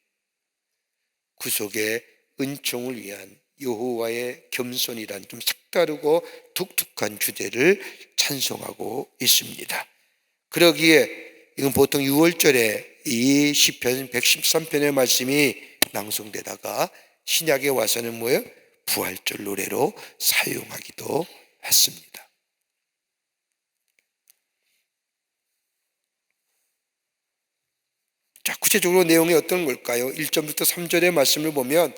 구속의 은총을 위한 여호와의 겸손이란 좀 색다르고 독특한 주제를 찬송하고 있습니다. 그러기에 이건 보통 6월절에 이 시편 113편의 말씀이 낭송되다가 신약에 와서는 뭐예요? 부활절 노래로 사용하기도 했습니다. 자, 구체적으로 내용이 어떤 걸까요? 1절부터 3절의 말씀을 보면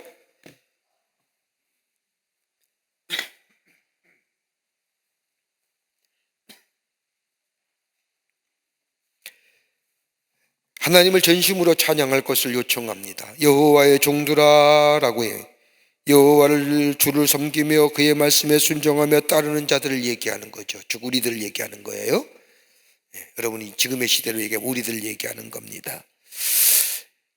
하나님을 전심으로 찬양할 것을 요청합니다. 여호와의 종들아 라고 해요. 여호와를 주를 섬기며 그의 말씀에 순종하며 따르는 자들을 얘기하는 거죠. 즉 우리들을 얘기하는 거예요. 여러분이 지금의 시대로 얘기하면 우리들을 얘기하는 겁니다.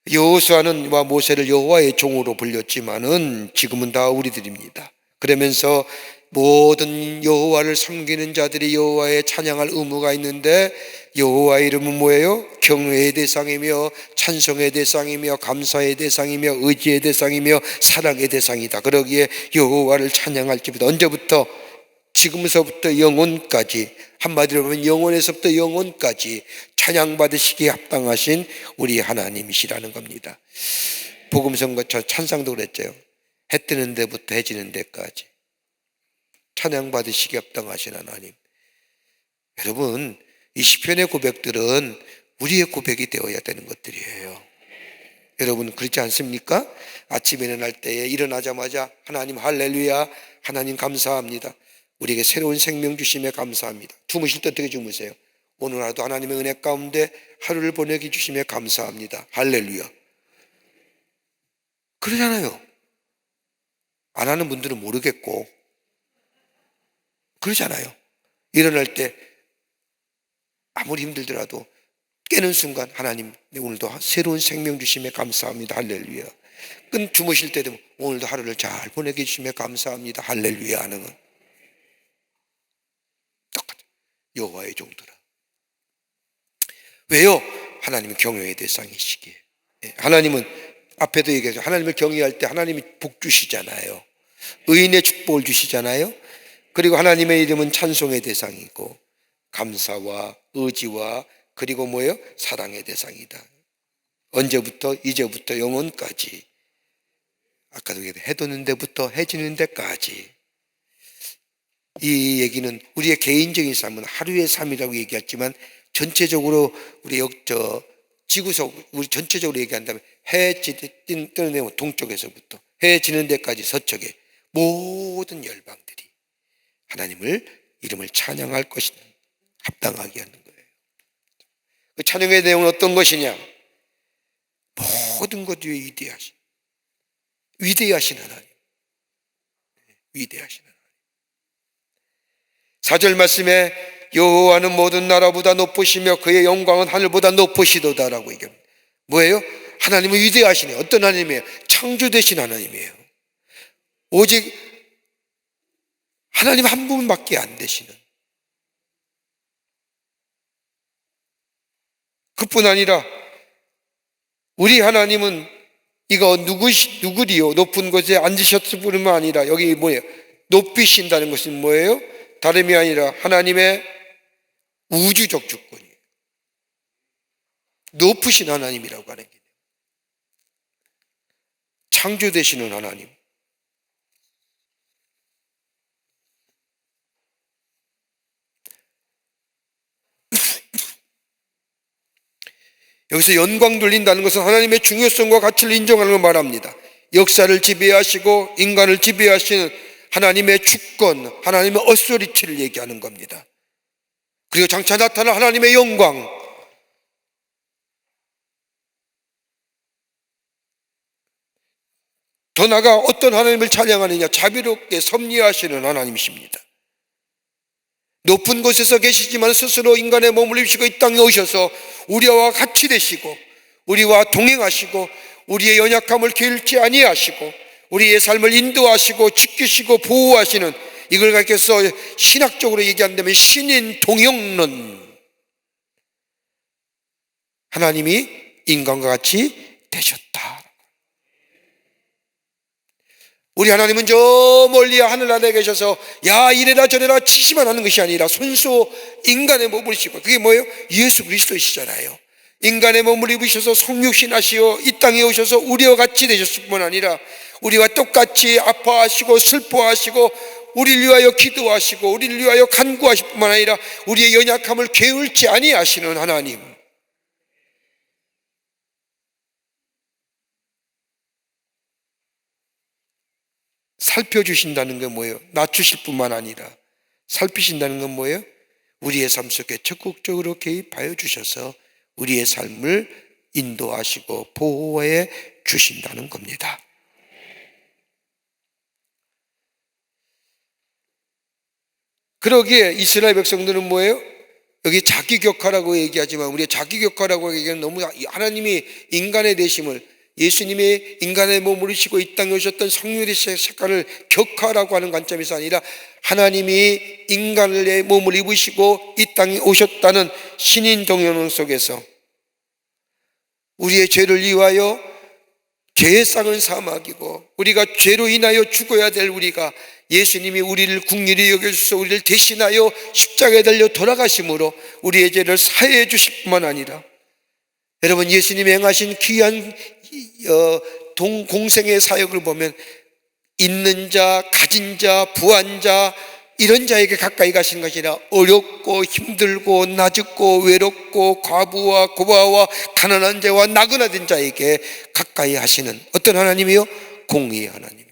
여호수아는 모세를 여호와의 종으로 불렸지만은 지금은 다 우리들입니다. 그러면서 모든 여호와를 섬기는 자들이 여호와의 찬양할 의무가 있는데 여호와의 이름은 뭐예요? 경외의 대상이며 찬송의 대상이며 감사의 대상이며 의지의 대상이며 사랑의 대상이다. 그러기에 여호와를 찬양할 때부터 언제부터? 지금서부터 영혼까지 한마디로 보면 영원에서부터 영원까지 찬양받으시기에 합당하신 우리 하나님이시라는 겁니다. 복음성과 찬상도 그랬죠. 해 뜨는 데부터 해 지는 데까지 찬양받으시기에 합당하신 하나님. 여러분, 이 시편의 고백들은 우리의 고백이 되어야 되는 것들이에요. 여러분, 그렇지 않습니까? 아침에 일어날 때에 일어나자마자 하나님 할렐루야, 하나님 감사합니다, 우리에게 새로운 생명 주심에 감사합니다. 주무실 때 어떻게 주무세요? 오늘 하루도 하나님의 은혜 가운데 하루를 보내게 주심에 감사합니다, 할렐루야. 그러잖아요. 안 하는 분들은 모르겠고 그러잖아요. 일어날 때 아무리 힘들더라도 깨는 순간 하나님, 오늘도 새로운 생명 주심에 감사합니다, 할렐루야. 주무실 때 되면 오늘도 하루를 잘 보내게 주심에 감사합니다, 할렐루야 하는 건 똑같아요. 여호와의 종들아. 왜요? 하나님은 경외의 대상이시기에. 하나님은 앞에도 얘기하죠. 하나님을 경외할 때 하나님이 복 주시잖아요. 의인의 축복을 주시잖아요. 그리고 하나님의 이름은 찬송의 대상이고 감사와 의지와 그리고 뭐예요? 사랑의 대상이다. 언제부터? 이제부터 영원까지. 아까도 얘기했는데 해 돋는 데부터 해 지는 데까지. 이 얘기는 우리의 개인적인 삶은 하루의 삶이라고 얘기했지만 전체적으로 우리 지구속 우리 전체적으로 얘기한다면 해 뜨는 데 동쪽에서부터 해 지는 데까지 서쪽에 모든 열방들이 하나님을 이름을 찬양할 것이 합당하게 하는 거예요. 그 찬양의 내용은 어떤 것이냐? 모든 것 위에 위대하신 하나님, 위대하신 하나님. 4절 말씀에 여호와는 모든 나라보다 높으시며 그의 영광은 하늘보다 높으시도다라고 얘기합니다. 뭐예요? 하나님은 위대하시네요. 어떤 하나님이에요? 창조되신 하나님이에요. 오직 하나님 한 분밖에 안 되시는, 그뿐 아니라 우리 하나님은 이거 누구리요? 높은 곳에 앉으셨을 뿐만 아니라 여기 뭐예요? 높이신다는 것은 뭐예요? 다름이 아니라 하나님의 우주적 주권이에요. 높으신 하나님이라고 하는 게 창조되시는 하나님. 여기서 영광 돌린다는 것은 하나님의 중요성과 가치를 인정하는 걸 말합니다. 역사를 지배하시고 인간을 지배하시는 하나님의 주권, 하나님의 어소리티를 얘기하는 겁니다. 그리고 장차 나타날 하나님의 영광, 더 나아가 어떤 하나님을 찬양하느냐? 자비롭게 섭리하시는 하나님이십니다. 높은 곳에서 계시지만 스스로 인간의 몸을 입으시고 이 땅에 오셔서 우리와 같이 되시고 우리와 동행하시고 우리의 연약함을 게을지 아니하시고 우리의 삶을 인도하시고 지키시고 보호하시는, 이걸 가리켜서 신학적으로 얘기한다면 신인 동역론, 하나님이 인간과 같이 되셨다. 우리 하나님은 저 멀리 하늘나라에 계셔서 야 이래라 저래라 치시만 하는 것이 아니라 손수 인간의 몸을 입으시고, 그게 뭐예요? 예수 그리스도이시잖아요. 인간의 몸을 입으셔서 성육신하시어 이 땅에 오셔서 우리와 같이 되셨을 뿐 아니라 우리와 똑같이 아파하시고 슬퍼하시고 우리를 위하여 기도하시고 우리를 위하여 간구하실 뿐만 아니라 우리의 연약함을 게을지 아니하시는 하나님. 살펴주신다는 게 뭐예요? 낮추실 뿐만 아니라 살피신다는 건 뭐예요? 우리의 삶 속에 적극적으로 개입하여 주셔서 우리의 삶을 인도하시고 보호해 주신다는 겁니다. 그러기에 이스라엘 백성들은 뭐예요? 여기 자기격화라고 얘기하지만 우리가 자기격화라고 얘기하면 너무 하나님이 인간의 되심을, 예수님이 인간의 몸을 입으시고 이 땅에 오셨던 성령의 색깔을 격화라고 하는 관점에서 아니라 하나님이 인간의 몸을 입으시고 이 땅에 오셨다는 신인 동영 속에서 우리의 죄를 위하여 죄의 쌍은 사막이고 우리가 죄로 인하여 죽어야 될 우리가 예수님이 우리를 긍휼히 여겨주셔서 우리를 대신하여 십자가에 달려 돌아가심으로 우리의 죄를 사해해 주실 뿐만 아니라, 여러분, 예수님이 행하신 귀한 동공생의 사역을 보면 있는 자, 가진 자, 부한 자, 이런 자에게 가까이 가시는 것이 아니라 어렵고 힘들고 나죽고 외롭고 과부와 고아와 가난한 자와 나그네된 자에게 가까이 하시는 어떤 하나님이요? 공의의 하나님이죠.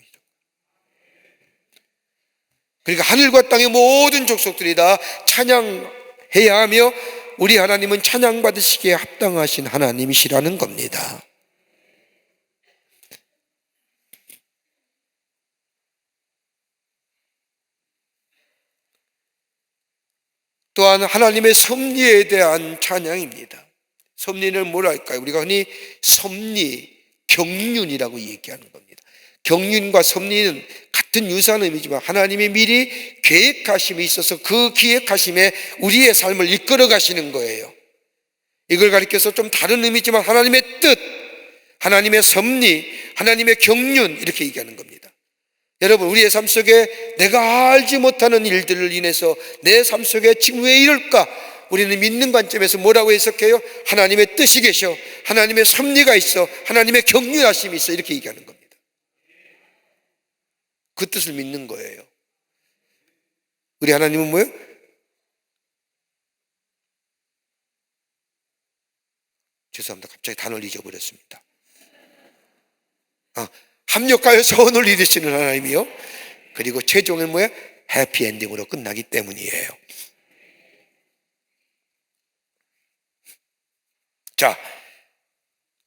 그러니까 하늘과 땅의 모든 족속들이 다 찬양해야 하며 우리 하나님은 찬양받으시기에 합당하신 하나님이시라는 겁니다. 또한 하나님의 섭리에 대한 찬양입니다. 섭리는 뭐랄까요? 우리가 흔히 섭리, 경륜이라고 얘기하는 겁니다. 경륜과 섭리는 같은 유사한 의미지만 하나님이 미리 계획하심이 있어서 그 계획하심에 우리의 삶을 이끌어 가시는 거예요. 이걸 가리켜서 좀 다른 의미지만 하나님의 뜻, 하나님의 섭리, 하나님의 경륜, 이렇게 얘기하는 겁니다. 여러분, 우리의 삶 속에 내가 알지 못하는 일들을 인해서 내 삶 속에 지금 왜 이럴까? 우리는 믿는 관점에서 뭐라고 해석해요? 하나님의 뜻이 계셔, 하나님의 섭리가 있어, 하나님의 경륜하심이 있어, 이렇게 얘기하는 겁니다. 그 뜻을 믿는 거예요. 우리 하나님은 뭐예요? 죄송합니다. 갑자기 단어를 잊어버렸습니다. 합력하여 선을 이루시는 하나님이요. 그리고 최종은 뭐예요? 해피엔딩으로 끝나기 때문이에요. 자,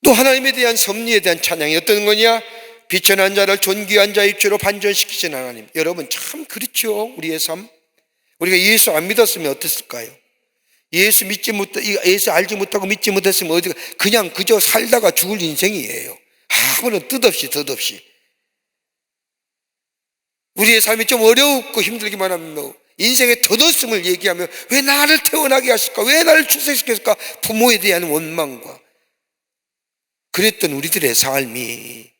또 하나님에 대한 섭리에 대한 찬양이 어떤 거냐? 비천한 자를 존귀한 자의 입주로 반전시키신 하나님. 여러분, 참 그렇죠. 우리의 삶. 우리가 예수 안 믿었으면 어땠을까요? 예수 알지 못하고 믿지 못했으면 어디가, 그냥 그저 살다가 죽을 인생이에요. 아무런 뜻 없이. 우리의 삶이 좀 어렵고 힘들기만 하면 인생의 덧없음을 얘기하며 왜 나를 태어나게 하실까? 왜 나를 출생시켰을까? 부모에 대한 원망과, 그랬던 우리들의 삶이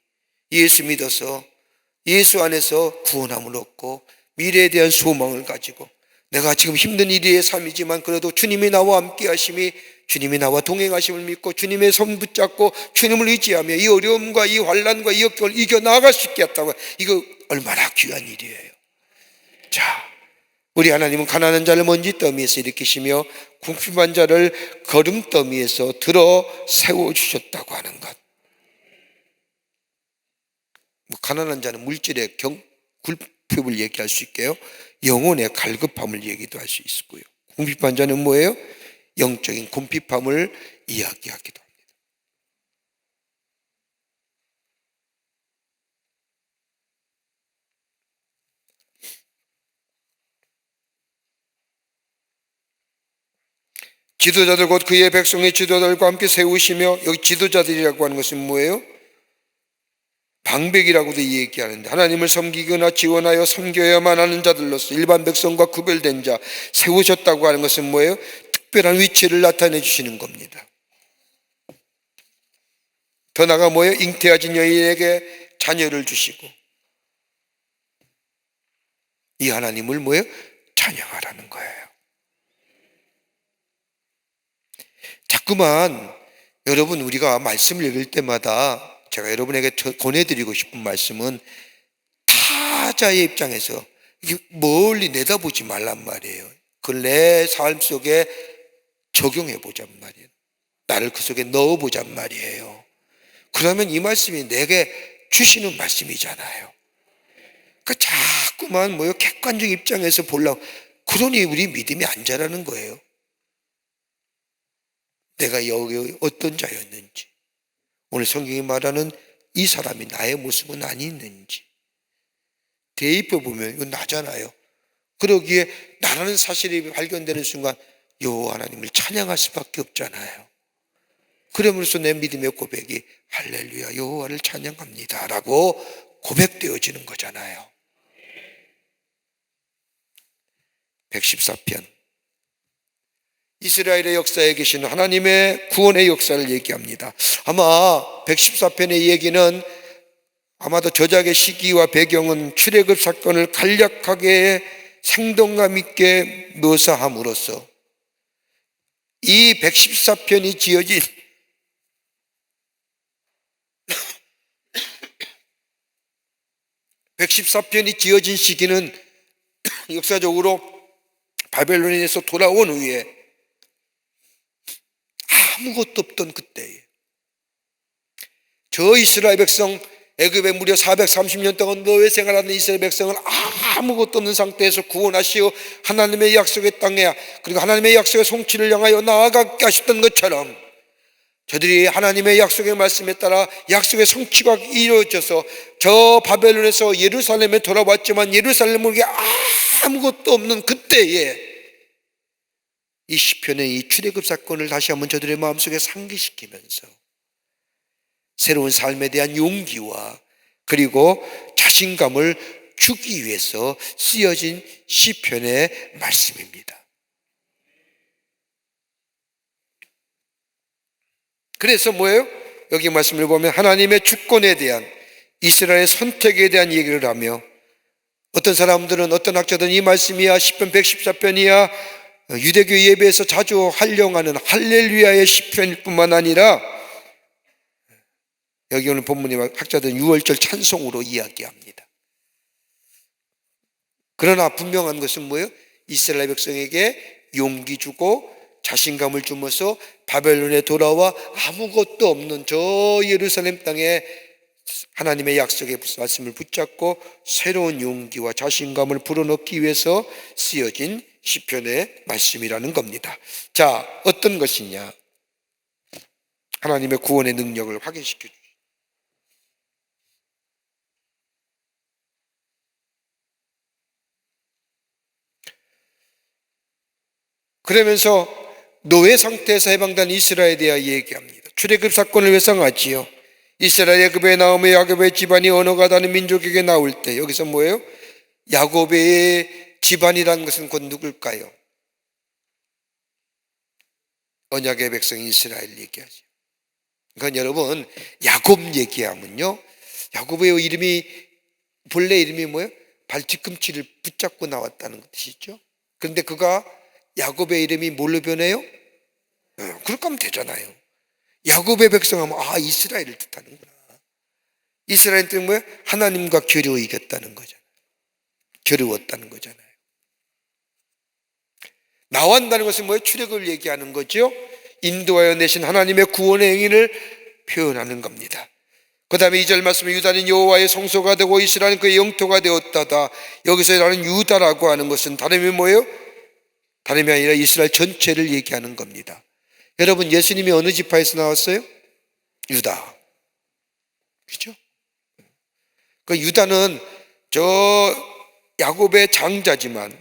예수 믿어서 예수 안에서 구원함을 얻고 미래에 대한 소망을 가지고, 내가 지금 힘든 일의 삶이지만 그래도 주님이 나와 함께 하심이, 주님이 나와 동행하심을 믿고 주님의 손 붙잡고 주님을 의지하며 이 어려움과 이 환난과 이 역경을 이겨나갈 수 있게 했다고. 이거 얼마나 귀한 일이에요. 자, 우리 하나님은 가난한 자를 먼지 더미에서 일으키시며 궁핍한 자를 거름더미에서 들어 세워주셨다고 하는 것. 가난한 자는 물질의 굴핍을 얘기할 수 있고요, 영혼의 갈급함을 얘기도 할 수 있고요. 궁핍한 자는 뭐예요? 영적인 궁핍함을 이야기하기도 합니다. 지도자들 곧 그의 백성의 지도자들과 함께 세우시며, 여기 지도자들이라고 하는 것은 뭐예요? 방백이라고도 얘기하는데, 하나님을 섬기거나 지원하여 섬겨야만 하는 자들로서 일반 백성과 구별된 자 세우셨다고 하는 것은 뭐예요? 특별한 위치를 나타내 주시는 겁니다. 더 나아가 뭐예요? 잉태하신 여인에게 자녀를 주시고, 이 하나님을 뭐예요? 찬양하라는 거예요. 자꾸만 여러분, 우리가 말씀을 읽을 때마다 제가 여러분에게 권해드리고 싶은 말씀은 타자의 입장에서 멀리 내다보지 말란 말이에요. 그걸 내 삶 속에 적용해 보잔 말이에요. 나를 그 속에 넣어보잔 말이에요. 그러면 이 말씀이 내게 주시는 말씀이잖아요. 그러니까 자꾸만 뭐요? 객관적 입장에서 보려고, 그러니 우리 믿음이 안 자라는 거예요. 내가 여기 어떤 자였는지, 오늘 성경이 말하는 이 사람이 나의 모습은 아니었는지, 대입해 보면 이건 나잖아요. 그러기에 나라는 사실이 발견되는 순간 여호와 하나님을 찬양할 수밖에 없잖아요. 그러면서 내 믿음의 고백이 할렐루야 여호와를 찬양합니다 라고 고백되어지는 거잖아요. 114편, 이스라엘의 역사에 계신 하나님의 구원의 역사를 얘기합니다. 아마 114편의 얘기는 아마도 저작의 시기와 배경은 출애굽 사건을 간략하게 생동감 있게 묘사함으로써 이 114편이 지어진 시기는 역사적으로 바벨론에서 돌아온 후에 아무것도 없던 그때에 저 이스라엘 백성, 애굽에 무려 430년 동안 노예 생활하는 이스라엘 백성을 아무것도 없는 상태에서 구원하시어 하나님의 약속의 땅에, 그리고 하나님의 약속의 성취를 향하여 나아가게 하셨던 것처럼 저들이 하나님의 약속의 말씀에 따라 약속의 성취가 이루어져서 저 바벨론에서 예루살렘에 돌아왔지만 예루살렘에게 아무것도 없는 그때에 이 시편의 이 출애굽 사건을 다시 한번 저들의 마음속에 상기시키면서 새로운 삶에 대한 용기와 그리고 자신감을 주기 위해서 쓰여진 시편의 말씀입니다. 그래서 뭐예요? 여기 말씀을 보면 하나님의 주권에 대한, 이스라엘의 선택에 대한 얘기를 하며, 어떤 사람들은, 어떤 학자들은 이 말씀이야 시편 114편이야 유대교 예배에서 자주 활용하는 할렐루야의 시편일 뿐만 아니라 여기 오늘 본문이 학자들은 유월절 찬송으로 이야기합니다. 그러나 분명한 것은 뭐예요? 이스라엘 백성에게 용기 주고 자신감을 주면서 바벨론에 돌아와 아무것도 없는 저 예루살렘 땅에 하나님의 약속의 말씀을 붙잡고 새로운 용기와 자신감을 불어넣기 위해서 쓰여진 시편의 말씀이라는 겁니다. 자, 어떤 것이냐? 하나님의 구원의 능력을 확인시켜 주십니다. 그러면서 노예 상태에서 해방된 이스라엘에 대하여 얘기합니다. 출애굽 사건을 회상하지요. 이스라엘 애굽에 나오며 야곱의 집안이 언어가 다른 민족에게 나올 때, 여기서 뭐예요? 야곱의 집안이라는 것은 곧 누굴까요? 언약의 백성 이스라엘 얘기하죠. 그러니까 여러분, 야곱 얘기하면요, 야곱의 이름이, 본래 이름이 뭐예요? 발 뒤꿈치를 붙잡고 나왔다는 뜻이죠. 그런데 그가 야곱의 이름이 뭘로 변해요? 그렇게 하면 되잖아요. 야곱의 백성하면 이스라엘을 뜻하는구나. 이스라엘 뜻은 뭐예요? 하나님과 겨루어 이겼다는 거잖아요. 겨루었다는 거잖아요. 나왔다는 것은 뭐예요? 출애굽을 얘기하는 거죠. 인도하여 내신 하나님의 구원의 행위를 표현하는 겁니다. 그 다음에 2절 말씀에 유다는 여호와의 성소가 되고 이스라엘은 그의 영토가 되었다다. 여기서 나는 유다라고 하는 것은 다름이 뭐예요? 다름이 아니라 이스라엘 전체를 얘기하는 겁니다. 여러분, 예수님이 어느 지파에서 나왔어요? 유다. 그렇죠? 그 유다는 저 야곱의 장자지만,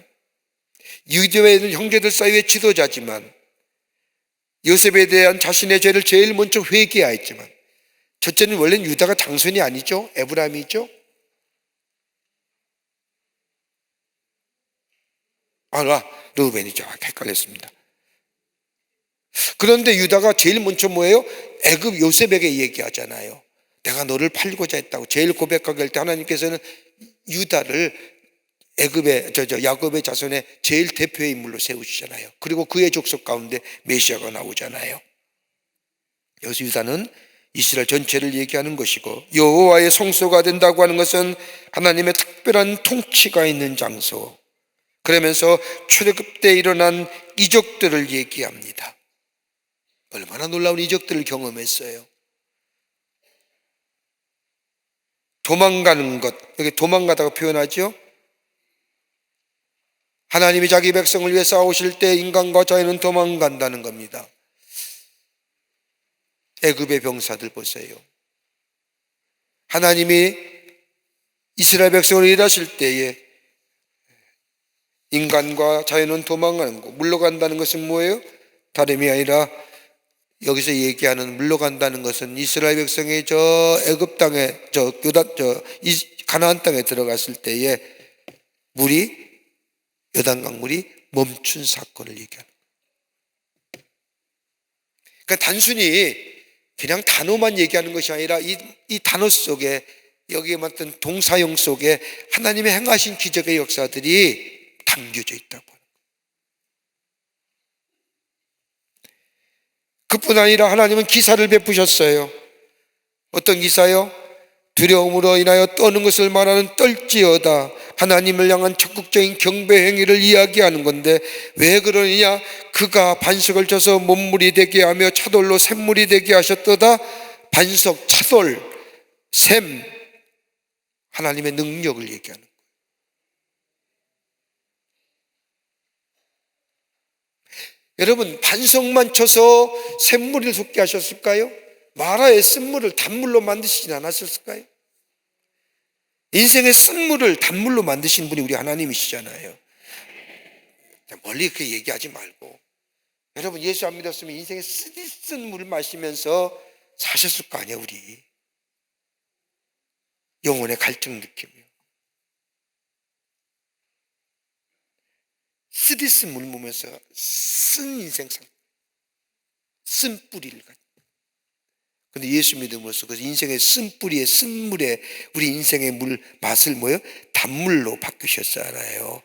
유대에 있는 형제들 사이의 지도자지만, 요셉에 대한 자신의 죄를 제일 먼저 회개하였지만, 첫째는 원래는 유다가 장손이 아니죠? 에브라임이죠? 르우벤이죠. 헷갈렸습니다. 그런데 유다가 제일 먼저 뭐예요? 애굽 요셉에게 얘기하잖아요. 내가 너를 팔고자 했다고. 제일 고백하게 할 때 하나님께서는 유다를 애굽의 야곱의 자손의 제일 대표의 인물로 세우시잖아요. 그리고 그의 족속 가운데 메시아가 나오잖아요. 여기서 유다는 이스라엘 전체를 얘기하는 것이고, 여호와의 성소가 된다고 하는 것은 하나님의 특별한 통치가 있는 장소, 그러면서 출애굽 때 일어난 이적들을 얘기합니다. 얼마나 놀라운 이적들을 경험했어요. 도망가는 것, 여기 도망가다가 표현하죠. 하나님이 자기 백성을 위해 싸우실 때 인간과 자연은 도망간다는 겁니다. 애굽의 병사들 보세요. 하나님이 이스라엘 백성을 일하실 때에 인간과 자연은 도망가는 거, 물러간다는 것은 뭐예요? 다름이 아니라 여기서 얘기하는 물러간다는 것은 이스라엘 백성이 저 애굽 땅에 가나안 땅에 들어갔을 때에 요단강 물이 멈춘 사건을 얘기하는 거예요. 그러니까 단순히 그냥 단어만 얘기하는 것이 아니라 이 단어 속에 여기에 맞던 동사형 속에 하나님의 행하신 기적의 역사들이 담겨져 있다고. 그뿐 아니라 하나님은 기사를 베푸셨어요. 어떤 기사요? 두려움으로 인하여 떠는 것을 말하는 떨지어다. 하나님을 향한 적극적인 경배 행위를 이야기하는 건데, 왜 그러느냐? 그가 반석을 쳐서 못물이 되게 하며 차돌로 샘물이 되게 하셨도다. 반석, 차돌, 샘, 하나님의 능력을 얘기하는 거예요. 여러분, 반석만 쳐서 샘물을 솟게 하셨을까요? 마라의 쓴물을 단물로 만드시진 않았을까요? 인생의 쓴물을 단물로 만드신 분이 우리 하나님이시잖아요. 멀리 그렇게 얘기하지 말고, 여러분, 예수 안 믿었으면 인생의 쓴 물 마시면서 사셨을 거 아니에요. 우리 영혼의 갈증 느끼며 쓰디쓴 물 먹으면서 쓴 인생 쓴 뿌리를 가지고. 근데 예수 믿음으로써 그 인생의 쓴뿌리에 쓴물에 우리 인생의 물 맛을 뭐요? 단물로 바꾸셨잖아요.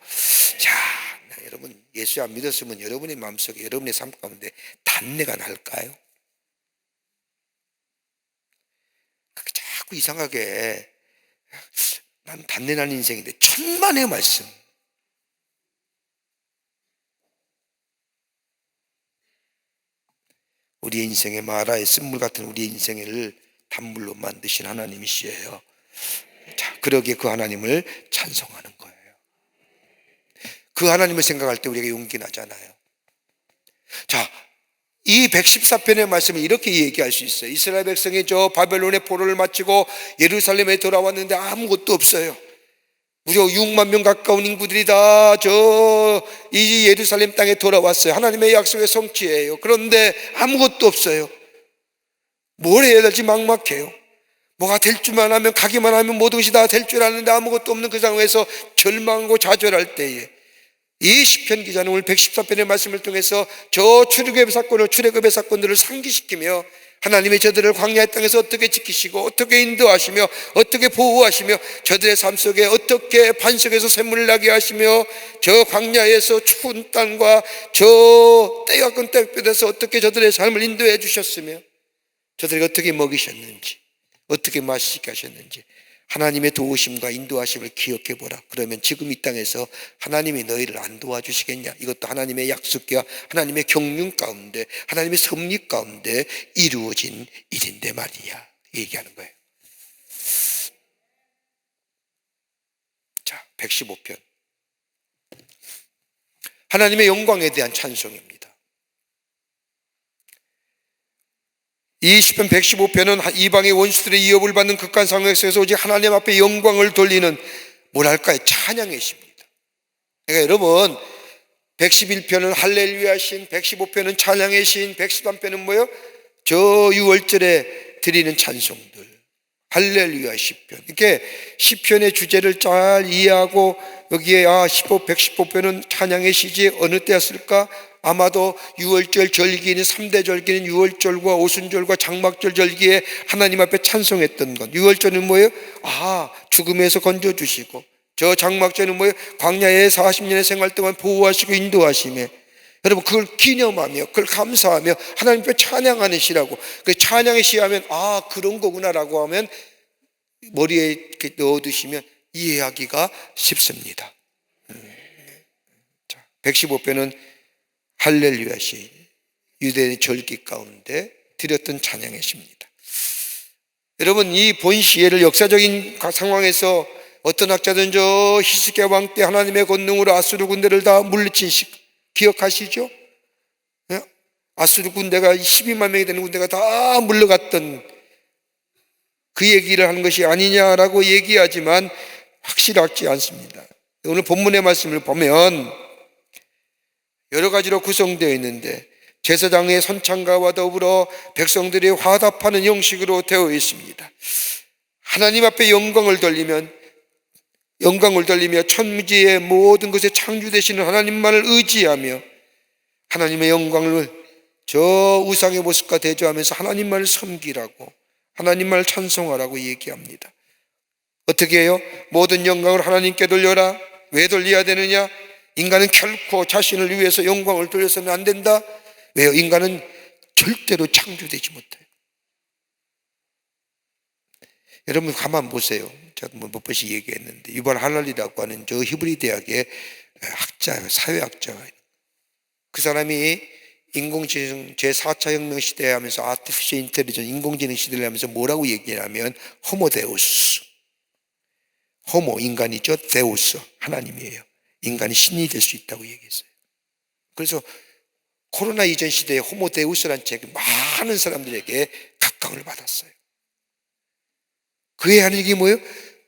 자, 여러분, 예수 안 믿었으면 여러분의 마음속에, 여러분의 삶 가운데 단내가 날까요? 자꾸 이상하게 난 단내 나는 인생인데, 천만의 말씀, 우리 인생의 마라의 쓴물 같은 우리 인생을 단물로 만드신 하나님이시에요. 자, 그러기에 그 하나님을 찬송하는 거예요. 그 하나님을 생각할 때 우리에게 용기 나잖아요. 자, 이 114편의 말씀을 이렇게 얘기할 수 있어요. 이스라엘 백성이 저 바벨론의 포로를 마치고 예루살렘에 돌아왔는데 아무것도 없어요. 무려 6만 명 가까운 인구들이 다 이 예루살렘 땅에 돌아왔어요. 하나님의 약속의 성취예요. 그런데 아무것도 없어요. 뭘 해야 될지 막막해요. 뭐가 될 줄만 하면, 가기만 하면 모든 것이 다 될 줄 아는데 아무것도 없는 그 상황에서 절망하고 좌절할 때에 이 시편 기자는 오늘 114편의 말씀을 통해서 저 출애굽의 사건들을 상기시키며 하나님이 저들을 광야의 땅에서 어떻게 지키시고 어떻게 인도하시며 어떻게 보호하시며 저들의 삶 속에 어떻게 반석에서 샘물을 나게 하시며 저 광야에서 추운 땅과 저 때가 끈 때볕에서 어떻게 저들의 삶을 인도해 주셨으며 저들에게 어떻게 먹이셨는지, 어떻게 마시게 하셨는지 하나님의 도우심과 인도하심을 기억해 보라. 그러면 지금 이 땅에서 하나님이 너희를 안 도와주시겠냐? 이것도 하나님의 약속과 하나님의 경륜 가운데, 하나님의 섭리 가운데 이루어진 일인데 말이야, 얘기하는 거예요. 자, 115편, 하나님의 영광에 대한 찬송입니다. 이 시편 115편은 이방의 원수들의 위협을 받는 극한 상황에서 오직 하나님 앞에 영광을 돌리는, 뭐랄까요, 찬양의 시입니다. 그러니까 여러분, 111편은 할렐루야 신, 115편은 찬양의 신, 113편은 뭐예요? 저 유월절에 드리는 찬송들, 할렐루야 시편. 이렇게 시편의 주제를 잘 이해하고 여기에 115편은 찬양의 시지 어느 때였을까? 아마도 유월절 절기는 3대 절기는 유월절과 오순절과 장막절 절기에 하나님 앞에 찬송했던 것. 유월절은 뭐예요? 죽음에서 건져주시고, 저 장막절은 뭐예요? 광야에 40년의 생활 동안 보호하시고 인도하시며, 여러분 그걸 기념하며 그걸 감사하며 하나님 앞에 찬양하는 시라고. 그 찬양의 시하면 그런 거구나라고 하면 머리에 이렇게 넣어두시면 이해하기가 쉽습니다. 자, 115편은 할렐루야 시, 유대의 절기 가운데 드렸던 찬양의 시입니다. 여러분, 이 본시회를 역사적인 상황에서 어떤 학자들은 저 히스기야 왕 때 하나님의 권능으로 아수르 군대를 다 물리친 시 기억하시죠? 아수르 군대가 12만 명이 되는 군대가 다 물러갔던 그 얘기를 하는 것이 아니냐라고 얘기하지만 확실하지 않습니다. 오늘 본문의 말씀을 보면 여러 가지로 구성되어 있는데 제사장의 선창가와 더불어 백성들이 화답하는 형식으로 되어 있습니다. 하나님 앞에 영광을 돌리며 천지의 모든 것에 창조되시는 하나님만을 의지하며 하나님의 영광을 저 우상의 모습과 대조하면서 하나님만을 섬기라고, 하나님만을 찬송하라고 얘기합니다. 어떻게 해요? 모든 영광을 하나님께 돌려라. 왜 돌려야 되느냐? 인간은 결코 자신을 위해서 영광을 돌려서는 안 된다. 왜요? 인간은 절대로 창조되지 못해요. 여러분 가만 보세요. 제가 몇 번씩 얘기했는데 유발 할랄리라고 하는 저 히브리 대학의 학자예요. 사회학자가. 그 사람이 인공지능 제4차 혁명 시대에 하면서 아티피셜 인텔리전스 인공지능 시대를 하면서 뭐라고 얘기하냐면 호모데우스. 호모 인간이죠. 데우스 하나님이에요. 인간이 신이 될 수 있다고 얘기했어요. 그래서 코로나 이전 시대에 호모데우스라는 책이 많은 사람들에게 각광을 받았어요. 그의 하는 얘기 뭐예요?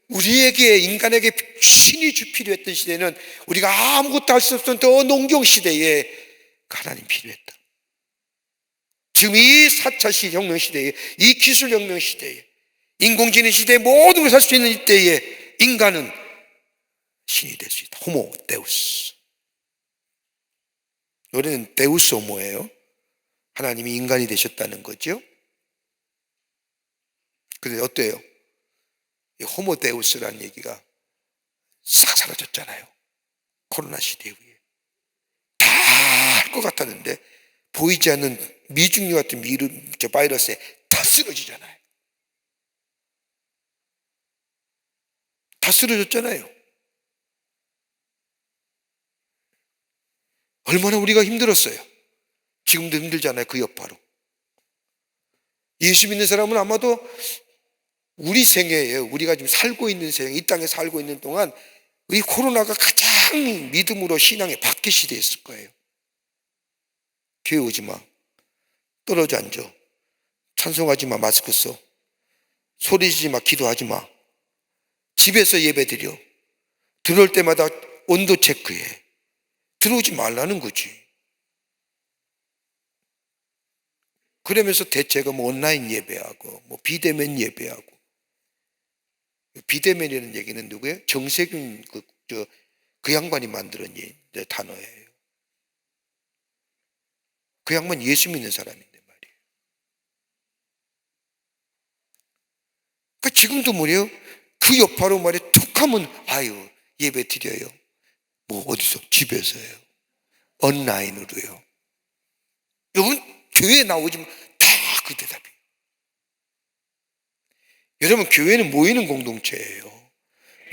우리에게 인간에게 신이 필요했던 시대는 우리가 아무것도 할 수 없던 더 농경 시대에 하나님 필요했다. 지금 이 4차 혁명 시대에 이 기술 혁명 시대에 인공지능 시대에 모든 걸 할 수 있는 이때에 인간은 신이 될 수 있다. 호모 데우스. 우리는 데우스 호모예요. 하나님이 인간이 되셨다는 거죠. 근데 어때요? 이 호모 데우스라는 얘기가 싹 사라졌잖아요. 코로나 시대 후에. 다 할 것 같았는데 보이지 않는 미중류 같은 저 바이러스에 다 쓰러지잖아요. 다 쓰러졌잖아요. 얼마나 우리가 힘들었어요. 지금도 힘들잖아요. 그 여파로. 예수 믿는 사람은 아마도 우리 생애예요. 우리가 지금 살고 있는 생애, 이 땅에 살고 있는 동안 이 코로나가 가장 믿음으로 신앙의 박해 시대였을 거예요. 교회 오지 마. 떨어져 앉아. 찬송하지 마. 마스크 써. 소리 지지 마. 기도하지 마. 집에서 예배 드려. 들어올 때마다 온도 체크해. 들어오지 말라는 거지. 그러면서 대체가 뭐 온라인 예배하고 뭐 비대면 예배하고. 비대면이라는 얘기는 누구예요? 정세균 그 양반이 만든 단어예요. 그 양반 예수 믿는 사람인데 말이에요. 그러니까 지금도 뭐래요? 그 여파로 말이에요. 툭 하면 아유 예배 드려요. 뭐 어디서? 집에서요. 온라인으로요. 여러분 교회에 나오지만 다 그 대답이에요. 여러분 교회는 모이는 공동체예요.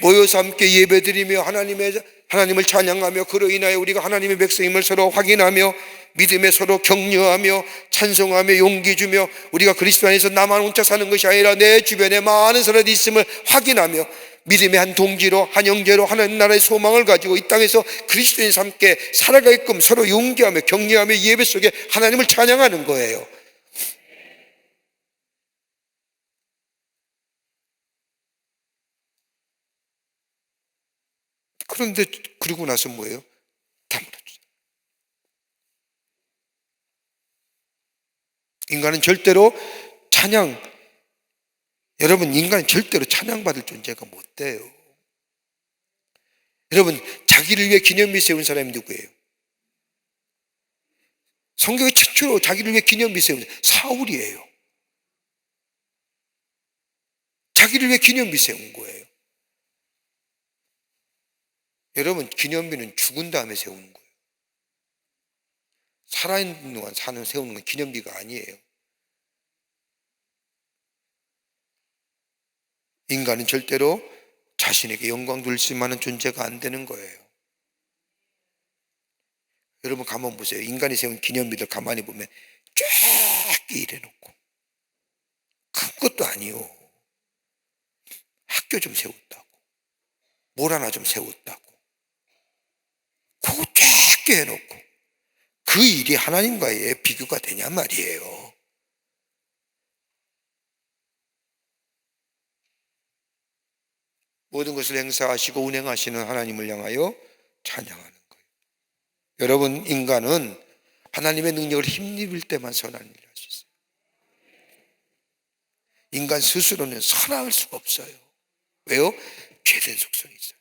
모여서 함께 예배드리며 하나님을 찬양하며 그로 인하여 우리가 하나님의 백성임을 서로 확인하며 믿음에 서로 격려하며 찬송하며 용기 주며 우리가 그리스도 안에서 나만 혼자 사는 것이 아니라 내 주변에 많은 사람들이 있음을 확인하며 믿음의 한 동지로 한 형제로 하나님 나라의 소망을 가지고 이 땅에서 그리스도인과 함께 살아가게끔 서로 용기하며 격려하며 예배 속에 하나님을 찬양하는 거예요. 그런데 그러고 나서 뭐예요? 다 무너져. 인간은 절대로 여러분 인간은 절대로 찬양받을 존재가 못 돼요. 여러분 자기를 위해 기념비 세운 사람이 누구예요? 성경에 최초로 자기를 위해 기념비 세운 사울이에요. 자기를 위해 기념비 세운 거예요. 여러분 기념비는 죽은 다음에 세우는 거예요. 살아있는 동안 세우는 건 기념비가 아니에요. 인간은 절대로 자신에게 영광 돌릴 수 있는 존재가 안 되는 거예요. 여러분 가만 보세요. 인간이 세운 기념비들 가만히 보면 쫙 이래놓고 큰 것도 아니요. 학교 좀 세웠다고 뭘 하나 좀 세웠다고 그거 작게 해놓고 그 일이 하나님과의 비교가 되냔 말이에요. 모든 것을 행사하시고 운행하시는 하나님을 향하여 찬양하는 거예요. 여러분 인간은 하나님의 능력을 힘입을 때만 선한 일을 할 수 있어요. 인간 스스로는 선할 수가 없어요. 왜요? 죄된 속성이 있어요.